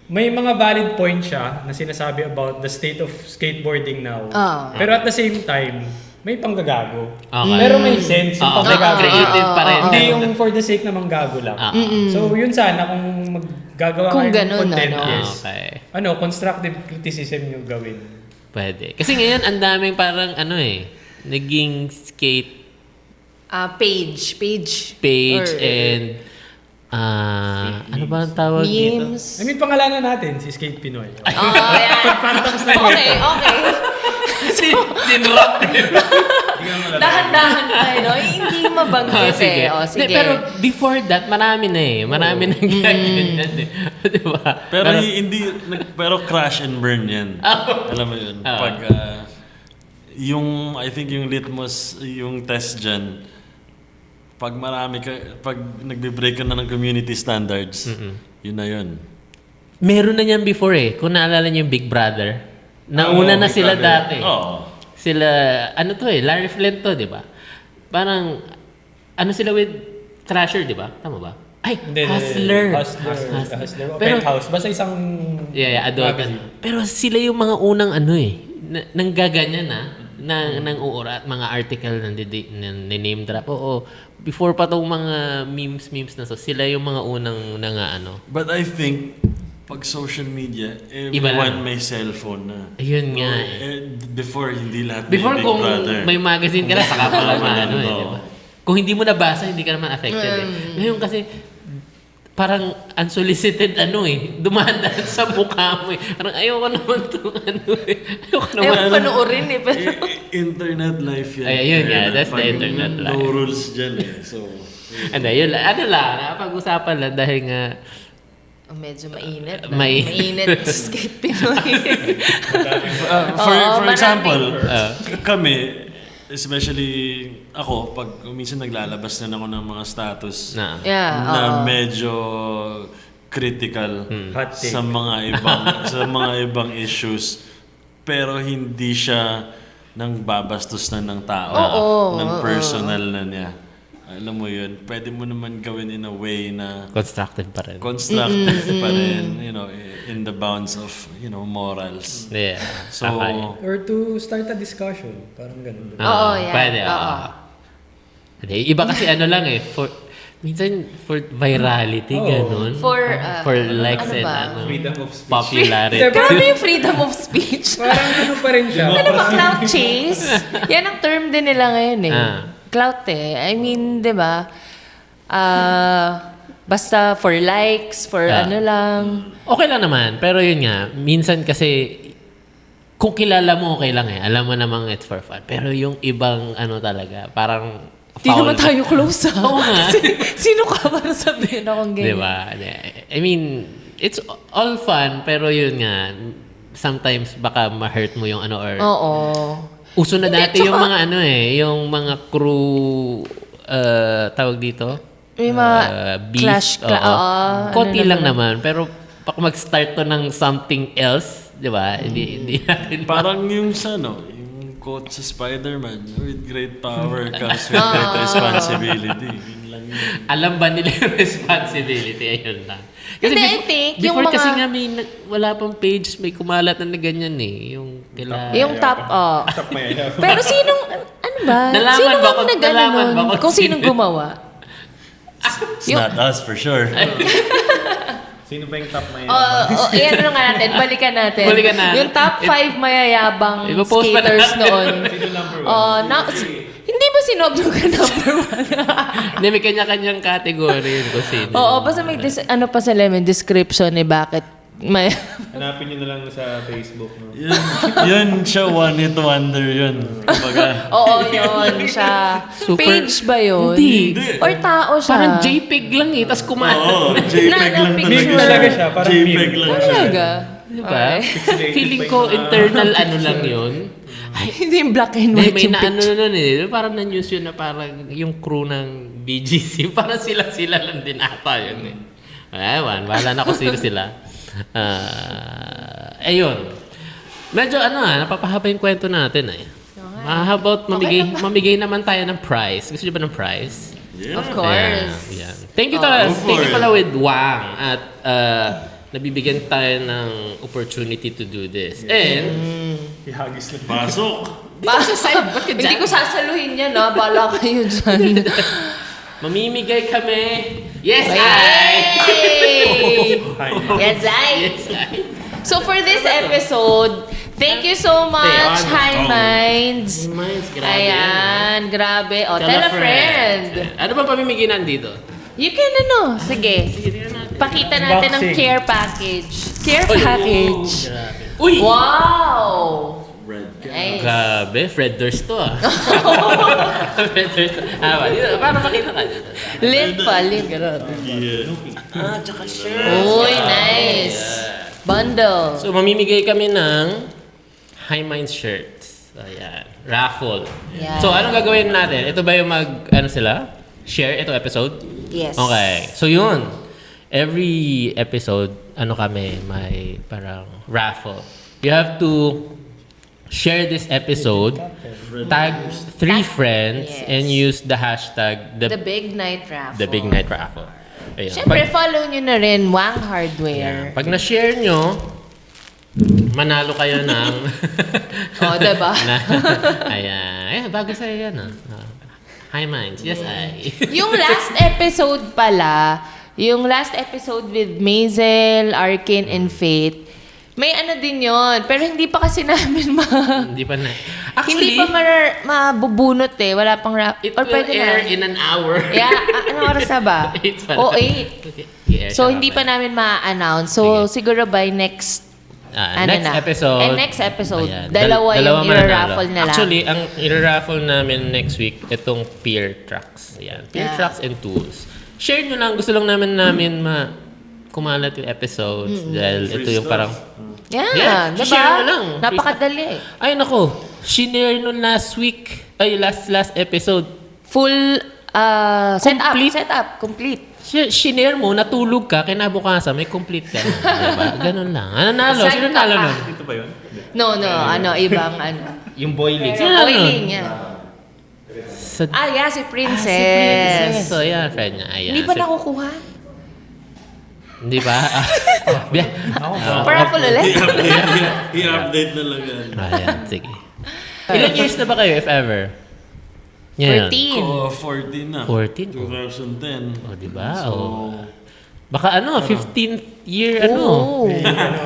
may mga valid point siya na sinasabi about the state of skateboarding now. Ah. Pero at the same time, may panggagago. Okay. Pero may sense yung Oo, panggagago. creative pa rin. Hindi yung for the sake na manggago lang. Ah. So yun sana kung maggagawa Kung kayo ng ganun, content, ano? yes. Okay. Constructive criticism yung gawin. Pwede. Kasi ngayon, ang daming parang naging skate Page. page Or- and ano ba ang tawag dito? Memes. I mean, pangalanan natin, si Skate Pinoy. Oh, yeah. Okay. Dinrock. Dahan-dahan tayo, no? Hindi mabanggit eh. O, sige. Pero before that, marami na eh. Marami nang ganyan eh. Di ba? Pero pero crash and burn yan. Alam mo yun. Pag I think yung litmus, yung test dyan, pag nagbe-break ka na ng community standards, yun na yun. Meron na niyan before eh. Kung naalala niyo yung Big Brother. Nauna na Big sila Brother. dati. Oo. Sila, Larry Flint to, di ba? Parang, sila with Thrasher, di ba? Tama ba? Ay, Hustler. Hustler. O Pero- Penthouse. Basta isang... Yeah, adult. magazine. Pero sila yung mga unang nanggaganyan na. ng uura at mga article na name drop. Oo, before pa tong mga memes na so, sila yung mga unang ano. But I think, pag social media, Iba everyone lang. may cellphone na. Ayun nga Before, hindi lahat Before may Big kung Brother. may magazine ka na, saka pa lang maano eh, Oo. di ba? Kung hindi mo nabasa, hindi ka naman affected eh. Ngayon kasi, parang unsolicited dumadaan sa mukha mo eh. Parang ayoko naman to ayoko naman. Ayaw panoorin eh. Pero, Internet life yan. Ay, ayun nga, that's the Pag internet no life. rules dyan eh. So, Yun lang, napag-usapan lang dahil nga, medyo mainit. Mainit. Skate Pinoy. for maraming- example, kami, especially ako, pag minsan naglalabas na ako ng mga status Yeah, na medyo critical Hot take. sa mga ibang issues, pero hindi siya nang babastos na ng tao, ng personal na niya. Alam mo yun, pwede mo naman gawin in a way na constructive pa rin. constructive pa rin, in the bounds of, morals. Yeah. So, Okay. Or to start a discussion. Parang ganun. Oo, yan. Pwede, Oo. Hindi, iba kasi minsan for virality, ganun. For likes ano and ba? Freedom of speech. popularity. Grabe yung freedom of speech. Parang ano pa rin siya. Ano ba, clout chase? Yan ang term din nila ngayon eh. Ah. Clout eh. I mean, di ba? Basta for likes, for ano lang. Okay lang naman, pero yun nga, minsan kasi, kung kilala mo, okay lang eh. Alam mo namang it's for fun. Pero yung ibang talaga, parang Di naman tayo close Oo nga. Sino ka para sabihin akong ganyan? Di ba? I mean, it's all fun, pero yun nga, sometimes baka ma-hurt mo yung or Oo. uso na Hindi, dati yung tsaka- mga yung mga crew, tawag dito? May mga beef. clash, Oo. Konti ano lang naman, pero baka mag-start to ng something else, di ba? Hindi natin parang yung yung quote sa Spider-Man, with great power comes with great responsibility. Yun lang yun. alam ba nila yung responsibility? Ayun lang. Hindi, I think yung before mga- kasi nga wala pang page, may kumalat na ganyan eh. Yung kila... Yung top, Top mayayab. Pero sinong, ano ba? Nalaman Sino ba bang kung- nag-ano nalaman nun? ba kung Kung sinong sino? gumawa? It's not us for sure. Sino ba yung top mayayab? Ayan ano nga natin, balikan natin. Balikan natin. Yung top 5 mayayabang Ipopost pa skaters natin. noon. Sino number one? Hindi ba si Nogno ka number 1? Hindi, may kanya-kanyang category yun kung sino. Oo, basta may ano pa sila, may description eh bakit may... Hanapin nyo na lang sa Facebook. No? Yun siya, one hit wonder yun. Kumbaga, Oo, yun siya. Super- Page ba yun? Hindi. Or tao siya? Parang JPEG lang eh, tapos kumalat. oo, JPEG lang Na- talaga. picture. Talaga siya, parang JPEG meme. lang siya. Talaga? Diba? Okay. Pixelated Feeling pa ko yung mga- internal lang yun. Hindi yung black and May, white may yung na picture. nun eh. Parang na-news yun na parang yung crew ng BGC. Parang sila lang din ata yun eh. Ewan, wala na ko sila. Ayun. Medyo napapahaba yung kwento natin eh. How about mamigay naman tayo ng prize? Gusto niyo ba ng prize? Yeah. Of course. Yeah. Thank you Go for it. pala with Wang at nabibigyan tayo ng opportunity to do this. And Ihagis na. Pasok! dito sa side, ba't ka Hindi dyan? ko sasaluhin yan, ha? Bala kayo dyan. Mamimigay kami. Yes, I! Yay! Hi. Yes, I! Yes, I! So for this episode, thank you so much, High Minds. Minds, grabe. Ayan, grabe. O, Tell tell a friend. Ano ba pamimigay nandito? You can sige. Pakita natin ang Unboxing. care package. Care package. Grabe. Uy! Wow! Red ka. Nice. Grabe, Fred Durst to Fred Durst. Para makita ka. Lint pa, lint. Yeah. Tsaka shirt. Uy, nice. Bundle. So, mamimigay kami ng High Minds shirts. Ayan. Raffle. Yan. So, anong gagawin natin? Ito ba yung sila? Share ito episode? Yes. Okay. So, yun. Every episode, may parang raffle. You have to share this episode, tag 3 friends, yes. and use the hashtag The Big Night Raffle. The Big Night Raffle. Ayan. Siyempre, follow nyo na rin Wang Hardware. Pag na-share nyo, manalo kayo ng... Oh, diba? Ayan. Bago sa'yo yan, Hi, Minds. Yes, I. Yung last episode pala, yung last episode with Maisel, Arkin, and Faith, may ano din yon, pero hindi pa kasi namin Hindi pa na. hindi Actually, pa mabubunot eh. Wala pang it or will pwede air na. in an hour. Yeah, anong oras na ba? 8 pa O, lang. 8. Okay. I-air So, siya hindi pa mamaya. namin ma-announce. So, siguro by next Next na? episode. And next episode, Ayan. dalawa yung mananalo. i-raffle na lang. Actually, ang i-raffle namin next week, itong peer tracks. Ayan. Peer Yeah. tracks and tools. Share nyo lang. Gusto lang namin kumalat yung episodes. Dahil Free ito yung stuff. parang... Yeah, Yeah, diba? share mo lang. Napakadali. Ay, nako. Shinare nung last week. Ay, last episode. Full Complete. setup, complete. Shinare mo, natulog ka, kinabukasan, may complete ka. Diba? Ganun lang. Ano nalo? Saan Sino ka nalo pa? nun? Ito ba yun? No, ibang Yung boiling. Sino nalo nun? Boiling, yeah. Sa Yeah, si Princess. Si Princess. So, yan, friend niya. Ayan. Hindi pa nakukuha? Hindi ba? Paraffle ulit? I-update na lang yan. Ayan, sige. Ilang years na ba kayo, if ever? Yan. 14. Oh, 14 na. 14? 2010. O, di ba? So, Baka 15th year, Oo.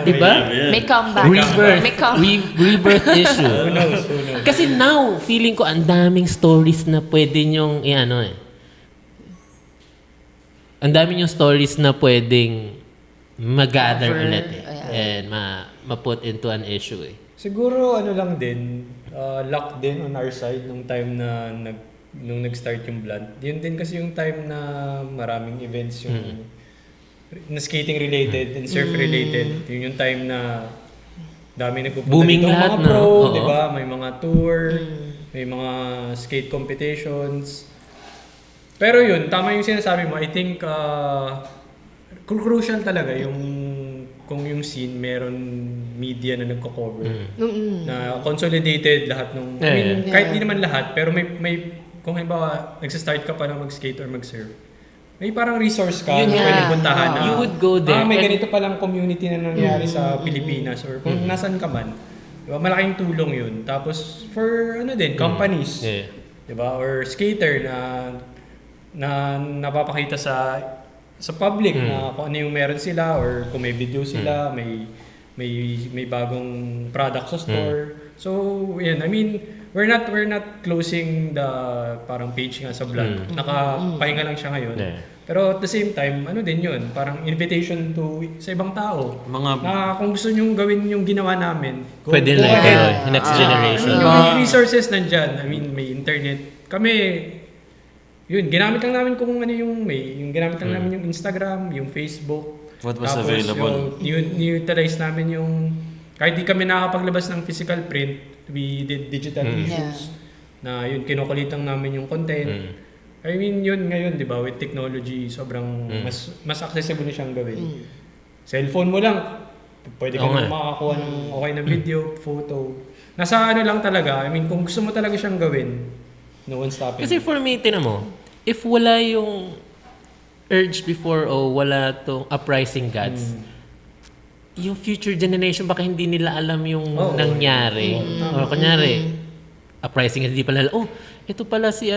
Di ba? May comeback. Rebirth. May comeback. Rebirth issue. Who knows? Kasi now, feeling ko ang daming stories na pwede nyong, ang dami yung stories na pwedeng mag-gather Cover. ulit Ayan. and ma-put into an issue eh. Siguro ano lang din, luck din on our side nung time na nung nag-start yung Blunt. Yun din kasi yung time na maraming events yung na skating related and surf related. Yun yung time na dami nagpupunta Booming dito, lahat, mga no? pro, Oo. di ba? May mga tour, may mga skate competitions. Pero yun, tama yung sinasabi mo. I think crucial talaga yung kung yung scene meron media na nagko-cover na consolidated lahat ng I mean, Yeah. kahit di naman lahat pero may kung halimbawa nagsa-start ka pa na mag-skate or mag-surf, may parang resource ka Yun na nga. pwedeng puntahan na You would go there may and- ganito palang community na nangyari sa Pilipinas or kung nasan ka man. Diba? Malaking tulong yun. Tapos for ano din, companies. Yeah. Diba? Or skater na napapakita sa public na kung ano yung meron sila or kung may video sila, may bagong product sa store. So, yan, I mean, we're not closing the parang page nga sa Blunt. Nakapahinga lang siya ngayon. Yeah. Pero at the same time, ano din yun, parang invitation to sa ibang tao. Mga Na kung gusto nyo gawin yung ginawa namin, Pwede go na ahead. next generation. Yung resources nandyan. I mean, may internet. Kami, yun, ginamit lang namin kung ano yung ginamit lang namin yung Instagram, yung Facebook. What was Tapos available. utilize namin yung, kahit di kami nakakapaglabas ng physical print, we did digital issues. Na yun, kinukulit lang namin yung content. I mean, yun ngayon, di ba, with technology, sobrang mas accessible na siyang gawin. Cellphone mo lang, pwede ka Oo nga. na makakuha ng okay na video, photo. Nasa ano lang talaga, I mean, kung gusto mo talaga siyang gawin, no one's stopping. Kasi for me, tinan mo, if wala yung urge before o wala tong uprising gods, yung future generation baka hindi nila alam yung nangyari. O kunyari, uprising hindi pala, ito pala si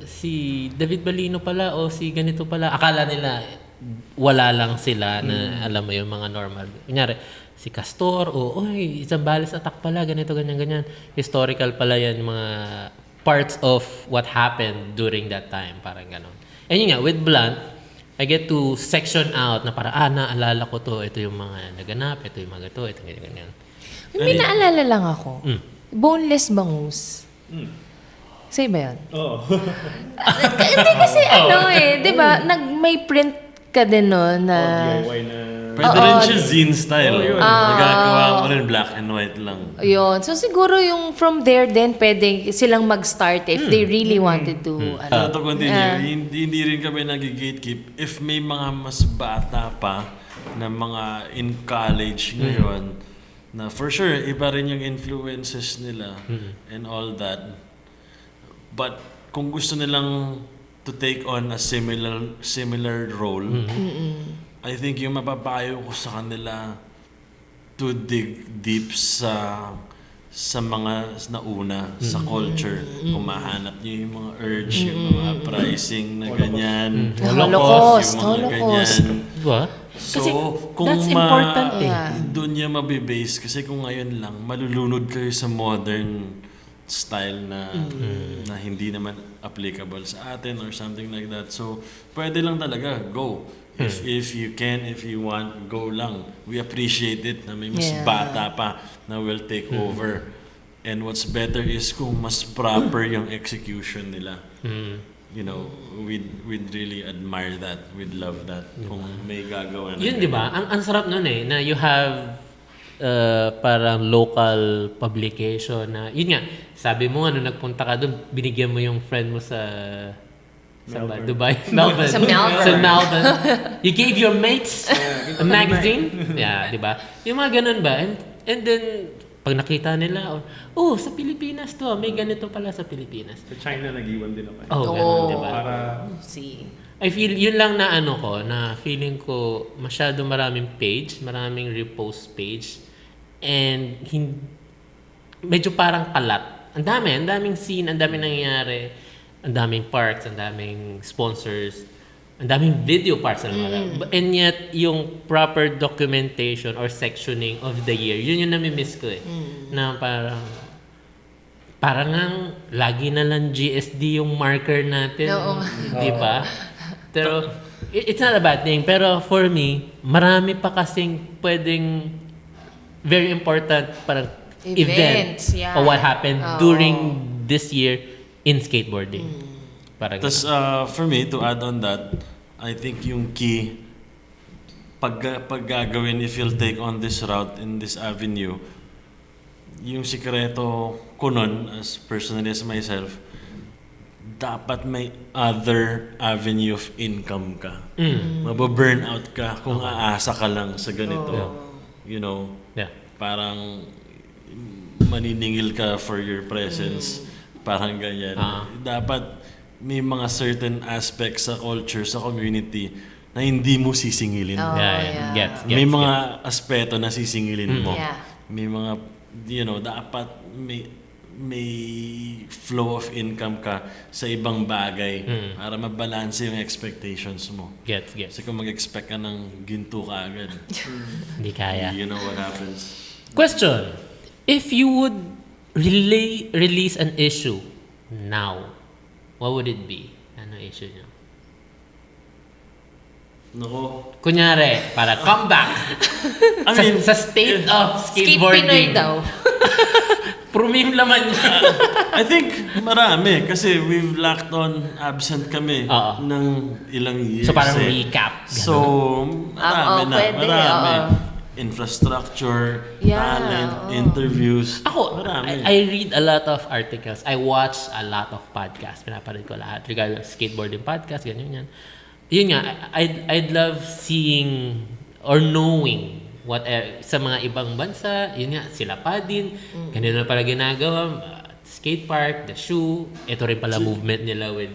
si David Balino pala o si ganito pala. Akala nila wala lang sila na alam mo yung mga normal. Kunyari, si Castor Zambales attack pala, ganito, ganyan. Historical pala yan, mga parts of what happened during that time. Parang ganon. And yun nga, with Blunt, I get to section out na para, naalala ko to, ito yung mga naganap, ito yung mga ito ganyan. May naalala lang ako. Boneless bangus. Sa'yo ba yun? Oo. Hindi kasi di ba, may print ka din no na... DIY na... Pwede rin siya zine style. Nagagawa mo rin black and white lang. Yun. So siguro yung from there then pwede silang mag-start if they really wanted to. To continue, hindi rin kami nag-gatekeep. If may mga mas bata pa na mga in college ngayon, na for sure, iba rin yung influences nila and all that. But kung gusto nilang to take on a similar role, I think yung mapapayo ko sa kanila, to dig deep sa mga nauna sa culture. Kung mahanap niyo yung mga urge, yung mga pricing na ganyan, Holocaust. yung mga Holocaust. ganyan. Diba? So, Kasi kung that's important eh. Yeah. doon niya mabibase kasi kung ngayon lang malulunod kayo sa modern style na hindi naman applicable sa atin or something like that. So, pwede lang talaga, go. If you can, if you want, go lang. We appreciate it na may mas Yeah. bata pa na will take over. And what's better is kung mas proper yung execution nila. You know, we'd really admire that. We'd love that. Kung may gagawa na Yun, di ba? Ang sarap nun eh, na you have parang local publication na, yun nga, sabi mo nga, nung nagpunta ka doon, binigyan mo yung friend mo sa Melbourne. Dubai? Melbourne. Sa Melbourne. Sa Melbourne. You gave your mates a magazine? Yeah, di ba? Yung mga ganun ba? And then, pag nakita nila, sa Pilipinas to, may ganito pala sa Pilipinas. Sa China, nag-iwan din ako. Ganun, di ba? Para See. I feel, yun lang na na feeling ko masyado maraming page, maraming repost page, and medyo parang kalat. Ang daming scene, ang daming nangyayari, ang daming parts, ang daming sponsors, ang daming video parts na naman. And yet, yung proper documentation or sectioning of the year, yun yung nami-miss ko eh. Na parang ang lagi na lang GSD yung marker natin. Oo. Di ba? Pero, it's not a bad thing. Pero for me, marami pa kasing pwedeng very important parang event Events, yeah. or what happened Oo. during this year in skateboarding. Parang Tas for me, to add on that, I think yung key, pag gagawin, if you'll take on this route, in this avenue, yung sikreto ko nun, as personally as myself, dapat may other avenue of income ka. Mababurnout ka kung aasa ka lang sa ganito. You know, yeah. parang maniningil ka for your presence. Parang ganyan. Dapat may mga certain aspects sa culture, sa community na hindi mo sisingilin. Yeah. Gets. May mga aspeto na sisingilin mo. Yeah. May mga, dapat may flow of income ka sa ibang bagay para mabalanse yung expectations mo. Gets. Kasi kung mag-expect ka ng ginto ka agad, Hindi kaya. you know what happens. Question. If you would release an issue now, what would it be? Ano issue nyo? Nako. Kunyari, para comeback I mean, sa state of Skate skateboarding. Pinoy daw. Prumim laman niya. I think marami kasi we've lacked on absent kami Oo. ng ilang years. So parang eh. recap. So, marami pwede, marami. oo. Infrastructure, Yeah, talent, oo. interviews. Ako, marami. I read a lot of articles. I watch a lot of podcasts. Pinapanood ko lahat. Regardless skateboarding podcast, ganyan yan. Yun nga, I'd love seeing or knowing what sa mga ibang bansa. Yun nga, sila pa din. Ganun na pala ginagawa. Skate park, the shoe. Ito rin pala movement nila with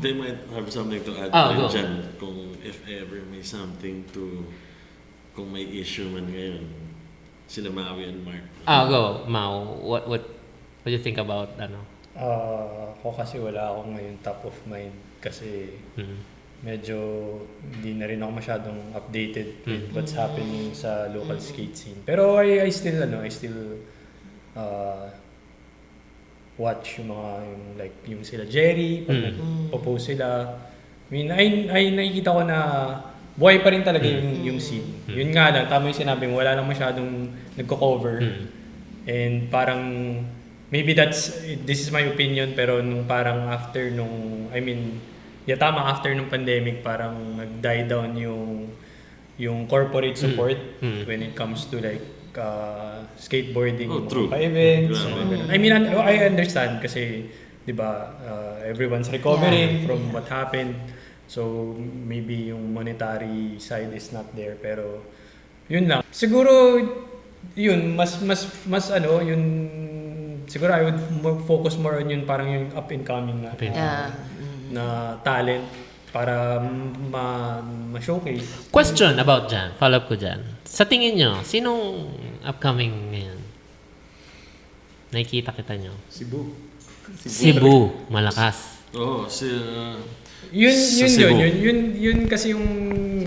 They might have something to add go. dyan kung if ever may something to, kung may issue man ngayon. Sila Maui and Mark. Go. Mau, what do you think about Ako kasi wala akong ngayon top of mind kasi medyo hindi na rin ako masyadong updated with what's happening sa local skate scene. Pero I still watch yung mga yung sila Jerry pag nagpo-post sila. I mean, ay nakikita ko na buhay pa rin talaga yung scene. Yun nga lang, tama yung sinabi mo, wala lang masyadong nagko-cover. And parang maybe this is my opinion, pero after nung pandemic, parang nag-die down yung corporate support when it comes to skateboarding, True. pa-events. Grabe. I mean, I understand kasi, di ba, everyone's recovering from what happened. So, maybe yung monetary side is not there, pero yun lang. Siguro, yun, siguro I would focus more on yun, parang yung up and coming na talent para ma-showcase. Question about dyan. Follow-up ko dyan. Sa tingin nyo, sinong upcoming ngayon? Nakikita kita nyo? Cebu. Malakas. Oo, Yun kasi yung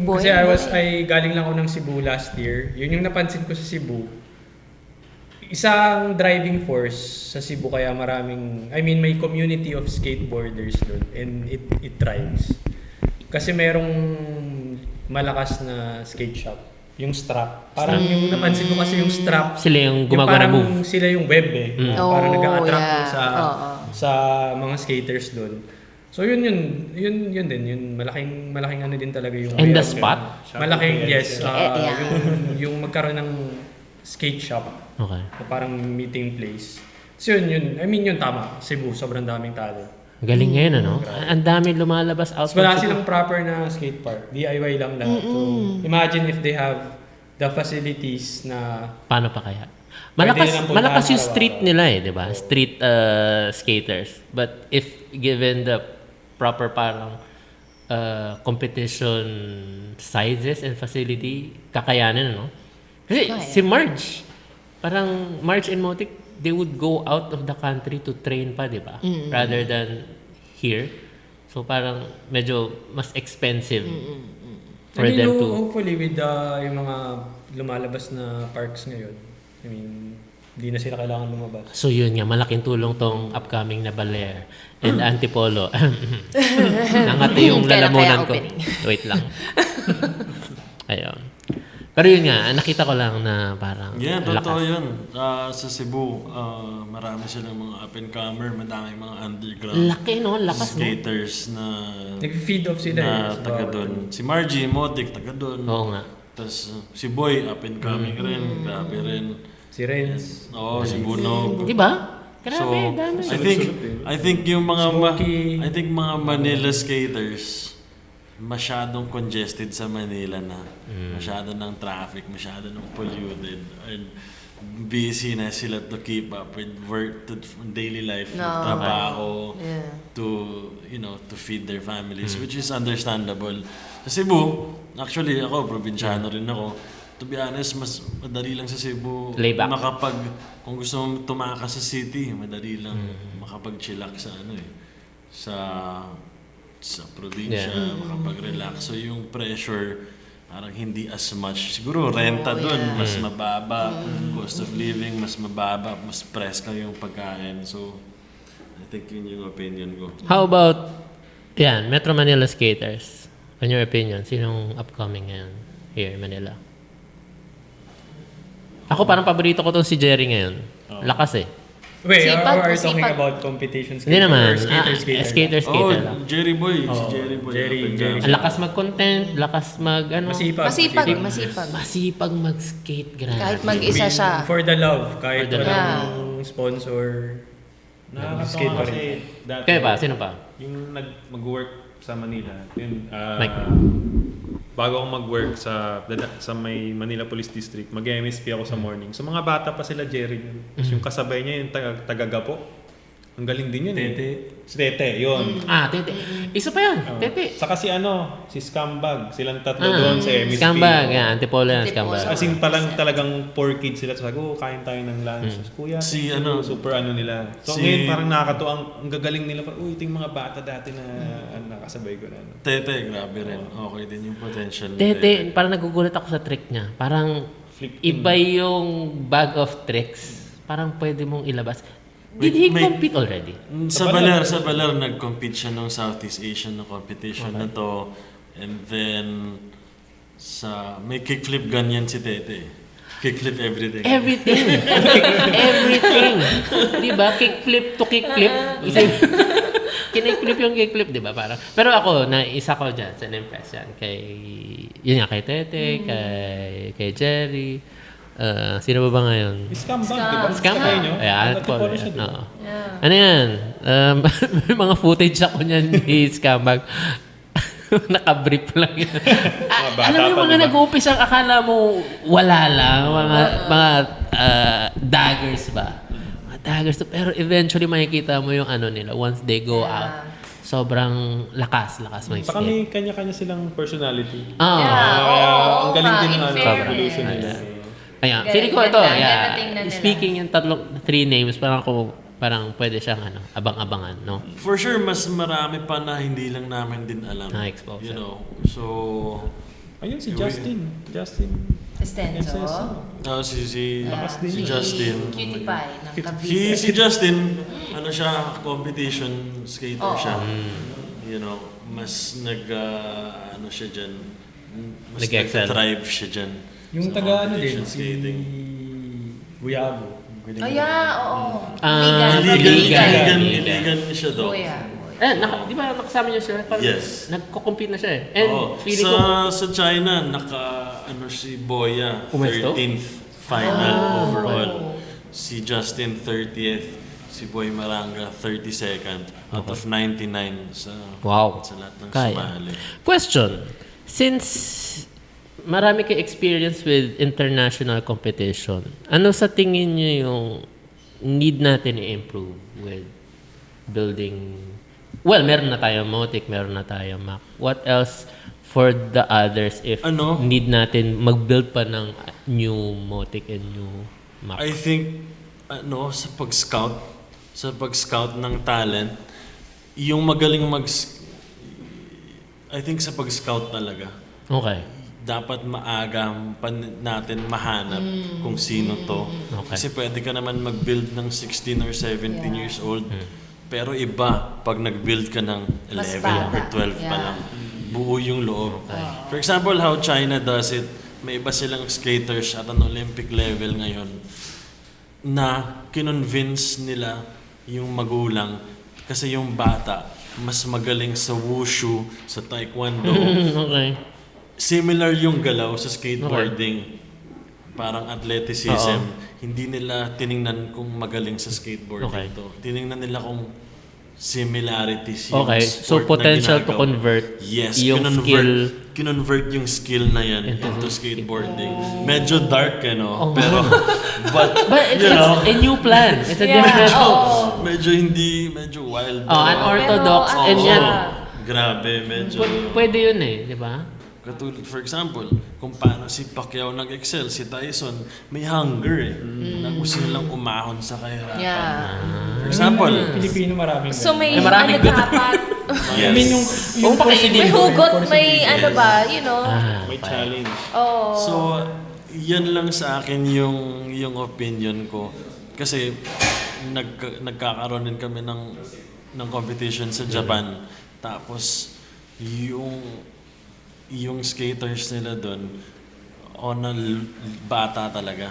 Boy, kasi I galing lang ako ng Cebu last year. Yun yung napansin ko sa Cebu. Isang driving force sa Cebu kaya may community of skateboarders doon and it thrives. Kasi merong malakas na skate shop, yung strap. Parang yung napansin ko kasi yung strap, Sila yung gumagawa ng move. sila yung web parang nag-a-attract yeah. sa mga skaters doon. So yun din, yun malaking ano din talaga yung And the spot? malaking Yeah. yung magkaroon ng skate shop Okay. na parang meeting place. So yun tama. Cebu, sobrang daming talo. Galing ngayon, ano? Ang dami lumalabas out. Tapos wala silang proper na skate park. DIY lang lahat. So imagine if they have the facilities na Paano pa kaya? Pwede nilang puntahan Malakas yung araw-araw. street nila di ba? Street skaters. But if given the proper parang competition sizes and facility, kakayanin, no? Kasi si Marge, parang Marge and Motic, they would go out of the country to train pa, di ba? Rather than here. So parang medyo mas expensive for I mean, them to... hopefully with yung mga lumalabas na parks ngayon, I mean, hindi na sila kailangan lumabas. So yun nga, malaking tulong tong upcoming na Baler and Antipolo. Nangati yung Kailan lalamunan kaya ko. opening? Wait lang. Ayun. Pero yun nga, nakita ko lang na parang Yeah, lakas. totoo yun. Sa Cebu, marami silang mga up-and-comer, madaming mga underground Laki, no? Lakas, no? skaters na Nag-feed off sila na taga doon. Si Margie Motic, taga doon. Oo nga. Tapos si Boy, up-and-coming rin. Grabe rin. Si Renz. Oo, si Bunog. Di ba? Grabe, dami. I think yung mga Smokey. I think mga Manila skaters masyadong congested sa Manila na. Masyado ng traffic, masyado ng polluted, and busy na sila to keep up with work, to daily life, trabaho, to feed their families, which is understandable. Sa Cebu, actually ako, probinsyano rin ako. To be honest, mas madali lang sa Cebu Layback. kung gusto mong tumakas sa city, madali lang makapag-chillax sa probinsya, makapag-relax. So yung pressure, parang hindi as much. Siguro renta doon, mas mababa. Cost of living, mas mababa. Mas presko yung pagkain. So, I think yun yung opinion ko. How about, Metro Manila skaters? In your opinion, sinong upcoming ngayon here in Manila? Ako parang paborito ko tong si Jerry ngayon. Lakas eh. Wait, Sipag, are you talking sipag. about competition skater? Hindi naman. Or skater? Skater lang. Jerry Boy. Si Jerry Boy. Jerry. Ang lakas mag-content, lakas Masipag. Masipag. masipag mag-skate, grabe. Kahit mag-isa siya. For the love, kahit For the walang sponsor. Nakakatawa Skate pa kasi rin. dati, Kayo ba? Sino pa? yung mag-work sa Manila, yun, Mike. bago ako mag-work sa may Manila Police District, mag-MSP ako sa morning. So mga bata pa sila, Jerry. Tapos yung kasabay niya, yung taga-Gapo. Ang galing din yun Si Tete, yun. Tete. Isa pa yan, Tete. Saka si Scumbag. Silang tatlo doon sa MSP. Scumbag, Antipolo yan, Scumbag. As in talagang 4 kids sila. Sabi ko, kain tayo ng lunch. Kuya, super nila. So ngayon parang nakakatuwa, ang gagaling nila. Uy, ito yung mga bata dati na nakasabay ko na. Tete, grabe rin. Okay din yung potential. Tete, parang nagugulat ako sa trick niya. Parang iba yung bag of tricks. Parang pwede mong ilabas. Did he compete already? Sa Baler, nag-compete siya ng Southeast Asian na competition na to. And then, may kickflip gun yan si Tete. Kickflip everything. Everything. Diba? Kickflip to kickflip. Kinickflip yung kickflip, diba? Parang. Pero ako, isa ko dyan sa na-impress yan. Kay Tete, kay Jerry. Sino ba ngayon? Scumbag, di ba? Scam? Nyo? Ayan, Antipolo siya, di ba? no. Ano yan? May mga footage ako niyan ni Scumbag. Nakabrief lang yan. Alam mo yung mga nag-uumpisa, akala mo wala lang. Mga daggers ba? Mga daggers. Pero eventually makikita mo yung nila once they go out. sobrang lakas may Saka may kanya-kanya silang personality. Yeah, Ang galing din in ng fairness. evolution nila. Ayan, Galing, feeling ko ito, ganda, yeah. ganda tingnan nila. Speaking yung 3 names, parang pwede siyang abang-abangan, no? For sure, mas marami pa na hindi lang namin din alam. Na-expose. You know, so... Ayun, si Justin. Estenso. Si Lakas din si yun. Justin. Cutie pie ng Cavite. Si Justin, siya, competition skater siya. You know, mas siya dyan. Mas Nag-excel. nag-thrive siya dyan. Yung sa taga competition din, si skating. Buyago. Oh, yeah, oo. Iligan siya daw. Kuya. Di ba nakasama niyo siya? Parang Yes. nagko-compete na siya eh. And feeling Sa China, si Boya, Umesto? 13th final overall. Si Justin, 30th. Si Boy Maranga, 32nd. Out of 99 sa lahat ng sumali. Question. Since marami kayo experience with international competition, ano sa tingin niyo yung need natin i-improve with building? Well, meron na tayong Motic, meron na tayong Mac. What else for the others if need natin mag-build pa ng new Motic and new Mac? I think, sa pag-scout ng talent, yung magaling I think sa pag-scout talaga. Okay. Dapat maaga pa natin mahanap kung sino to. Okay. Kasi pwede ka naman mag-build ng 16 or 17 years old. Pero iba, pag nag-build ka ng 11 or 12 pa lang, buo yung loob. For example, how China does it, may iba silang skaters at an Olympic level ngayon na kinonvince nila yung magulang kasi yung bata mas magaling sa wushu, sa taekwondo. Okay. Similar yung galaw sa skateboarding. Parang athleticism. Hindi nila tiningnan kung magaling sa skateboarding to. Tiningnan nila kung similarities yung So sport potential na to ginagawa. convert Yes, yung skill. Kinonvert yung skill na yan into skateboarding. Medyo dark, pero, but But it's you know, a new plan. It's a different... medyo wild. Unorthodox. Pero, And yan, Grabe, medyo... pwede yun di ba? Katulad, for example, kung paano si Pacquiao nag-excel, si Tyson, may hunger na gusto nilang umahon sa kahirapan. Yeah. For example, Pilipino maraming So may maraming dapat. yes. May hugot, may May challenge. Oh. So, yan lang sa akin yung opinion ko. Kasi nagkakaroon din kami ng competition sa Japan. Tapos, yung skaters nila doon, bata talaga.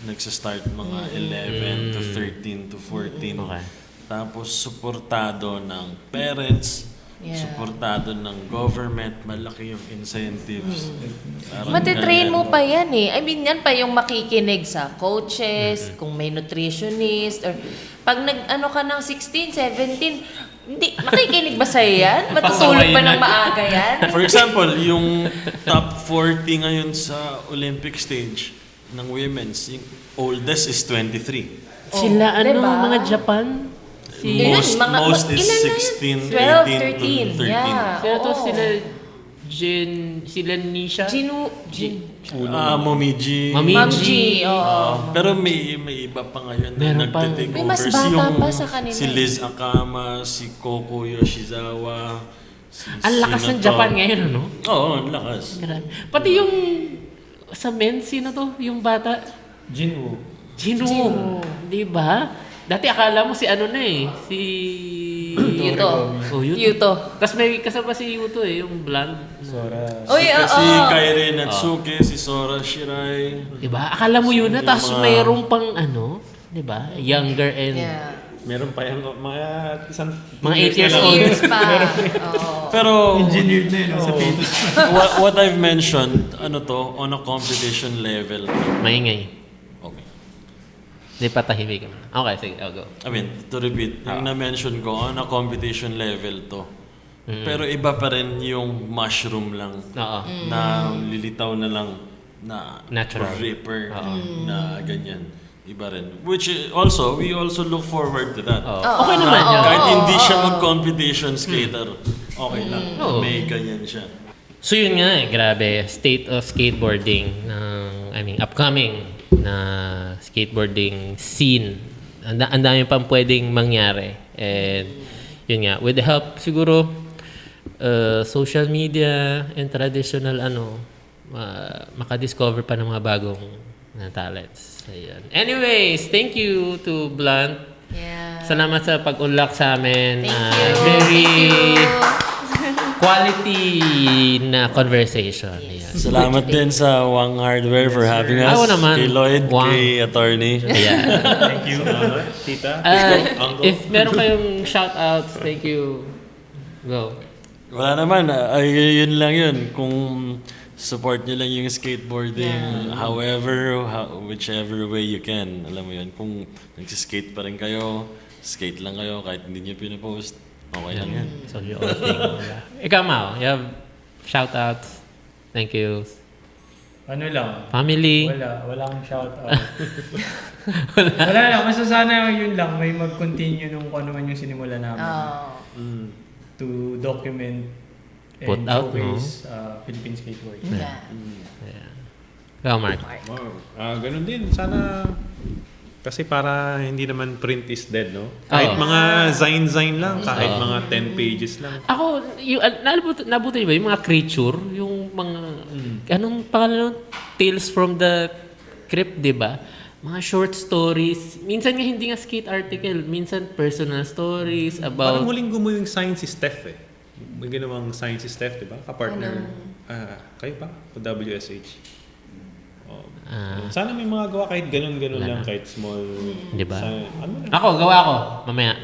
Nagsa-start mga 11 to 13 to 14. Okay. Tapos, suportado ng parents, suportado ng government, malaki yung incentives. Matitrain mo pa yan eh. I mean, yan pa yung makikinig sa coaches, kung may nutritionist, or pag ka ng 16, 17, hindi, makikinig ba sa'yo yan? Matutulog pa ng maaga yan? For example, yung top 40 ngayon sa Olympic stage ng women's, yung oldest is 23. Sila diba? mga Japan? Most is ilan na yun? 16, 12, 18 to 13. 13. Yeah. Sila to, Oo. sila Nisha? Momiji. Mamji, oo. Pero may iba pa ngayon na Meron pa. nagte-take May over. mas bata pa sa kanila. Si Liz Akama, si Koko Yoshizawa. Ang lakas ng Japan ngayon, ano? Oo, ang lakas. Grabe. Pati yung sa men, sino to? Yung bata? Jinwoo. Jinwoo. Di ba? Dati akala mo si si... Yuto. Oh, Yuto. Tapos may kasama si Yuto yung blonde. Sora. Uy, Si oo. Kairi Natsuki, si Sora Shirai. Di ba? Akala mo yun na, Yung tapos mga- mayroong pang di ba? Younger and... Yeah. Meron pa yung mga isang... Mga 8 years na lang. old. Years pa. Oo. Pero Engineered na yun, sa Pitos. what I've mentioned, on a competition level. Maingay. Okay. Di patahimik ka. Okay, sige, I'll go. I mean, to repeat, yung na-mention ko, on a competition level to. Pero iba pa rin yung mushroom lang. Oo. Na lilitaw na lang na Natural. ripper na ganyan. iba rin. Which also, we also look forward to that. Okay naman yun. Kahit hindi siya mag-competition skater, okay lang. Oo. May ganyan siya. So yun nga grabe, state of skateboarding upcoming na skateboarding scene. Ang dami pang pwedeng mangyari. And yun nga, with the help siguro social media and traditional makadiscover pa ng mga bagong talents. Ayan. Anyways, thank you to Blunt. Yeah. Salamat sa pag-unlock sa amin. Thank you. Very Thank you. quality na conversation. Ayan. Salamat din sa Wang Hardware for having us. Ako naman. Kay Lloyd, Wang. kay Attorney. Ayan. Thank you, tita. If meron kayong shoutouts, thank you. Go. Wala naman. Yun lang yun. Kung support nyo lang yung skateboarding, whichever way you can. Alam mo yun. Kung nagsiskate pa rin kayo, skate lang kayo kahit hindi nyo pinapost. Okay lang yan. So you all think. Ikaw, Mao, you have shoutouts. Thank you. Ano lang? Family. Wala akong shoutout. Wala lang. Basta sana yun lang. May mag-continue nung kung ano man yung sinimula namin. To document and Put out, showcase Philippine skateboarding. Yeah. Ayan. Ikaw, Mark. Wow. Ganun din. Sana, kasi para hindi naman print is dead, no? Kahit Oo. mga zine lang, kahit mga 10 pages lang. Ako, nabuto niyo ba yung mga creature? Yung mga, anong pangalan nun? Tales from the Crypt, di ba? Mga short stories. Minsan nga hindi nga skate article. Minsan personal stories Parang about... huling gumawa yung sign si Steph eh. May ginawang sign si Steph, di ba? Kapartner. Kayo pa? O WSH. Sana may mga gawa kahit ganun-ganun lang, kahit small. Di ba? Ano lang. Ako, gawa ko. Mamaya.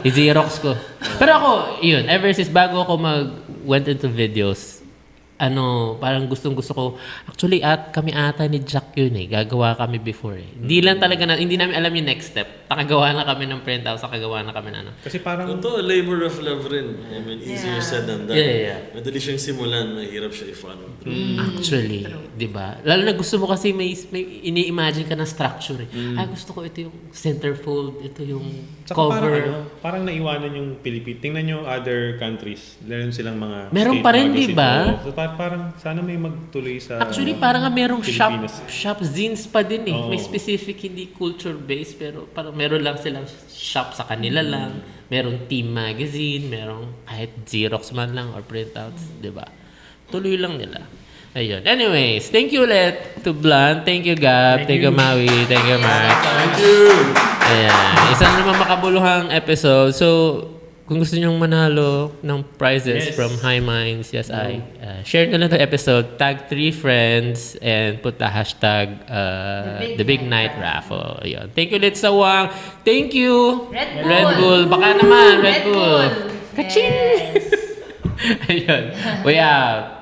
I-Xerox ko. Pero ako, yun, ever since bago ako went into videos, parang gustong-gusto ko. Actually, kami ata ni Jack yun eh. Gagawa kami before eh. Hindi namin alam yung next step. Nakagawa na kami ng printout, kagawa na kami ng Kasi parang... Ito, labor of love rin. I mean, easier said than done. Yeah. Madali siyang simulan, mahirap siya i-follow. Actually, di ba? Lalo na gusto mo kasi may ini-imagine ka ng structure eh. Gusto ko ito yung centerfold, ito yung Saka cover. parang naiwanan yung Philippines. Tingnan nyo other countries. Meron silang mga Meron skate pa rin, magazine. di ba? So, parang sana may magtuloy sa... Actually, parang nga merong Pilipinas. shop zines pa din eh. Oo. May specific, hindi culture-based, pero parang meron lang silang shop sa kanila lang. Merong team magazine, merong kahit Xerox man lang or printouts, di ba? Tuloy lang nila. Ayun. Anyways, thank you ulit to Blunt. Thank you, Gab. Thank you, Maui. Thank you, Mark. Thank you! Ayan. Isa na naman makabuluhang episode. So, kung gusto nyong manalo ng prizes from High Minds, yes, share na lang the episode, tag 3 friends, and put the hashtag The Big Night Raffle. Ayun. Thank you ulit sa Wang. Thank you! Red Bull. Baka naman, Red Bull. Kaching! Yes. Ayun. We out.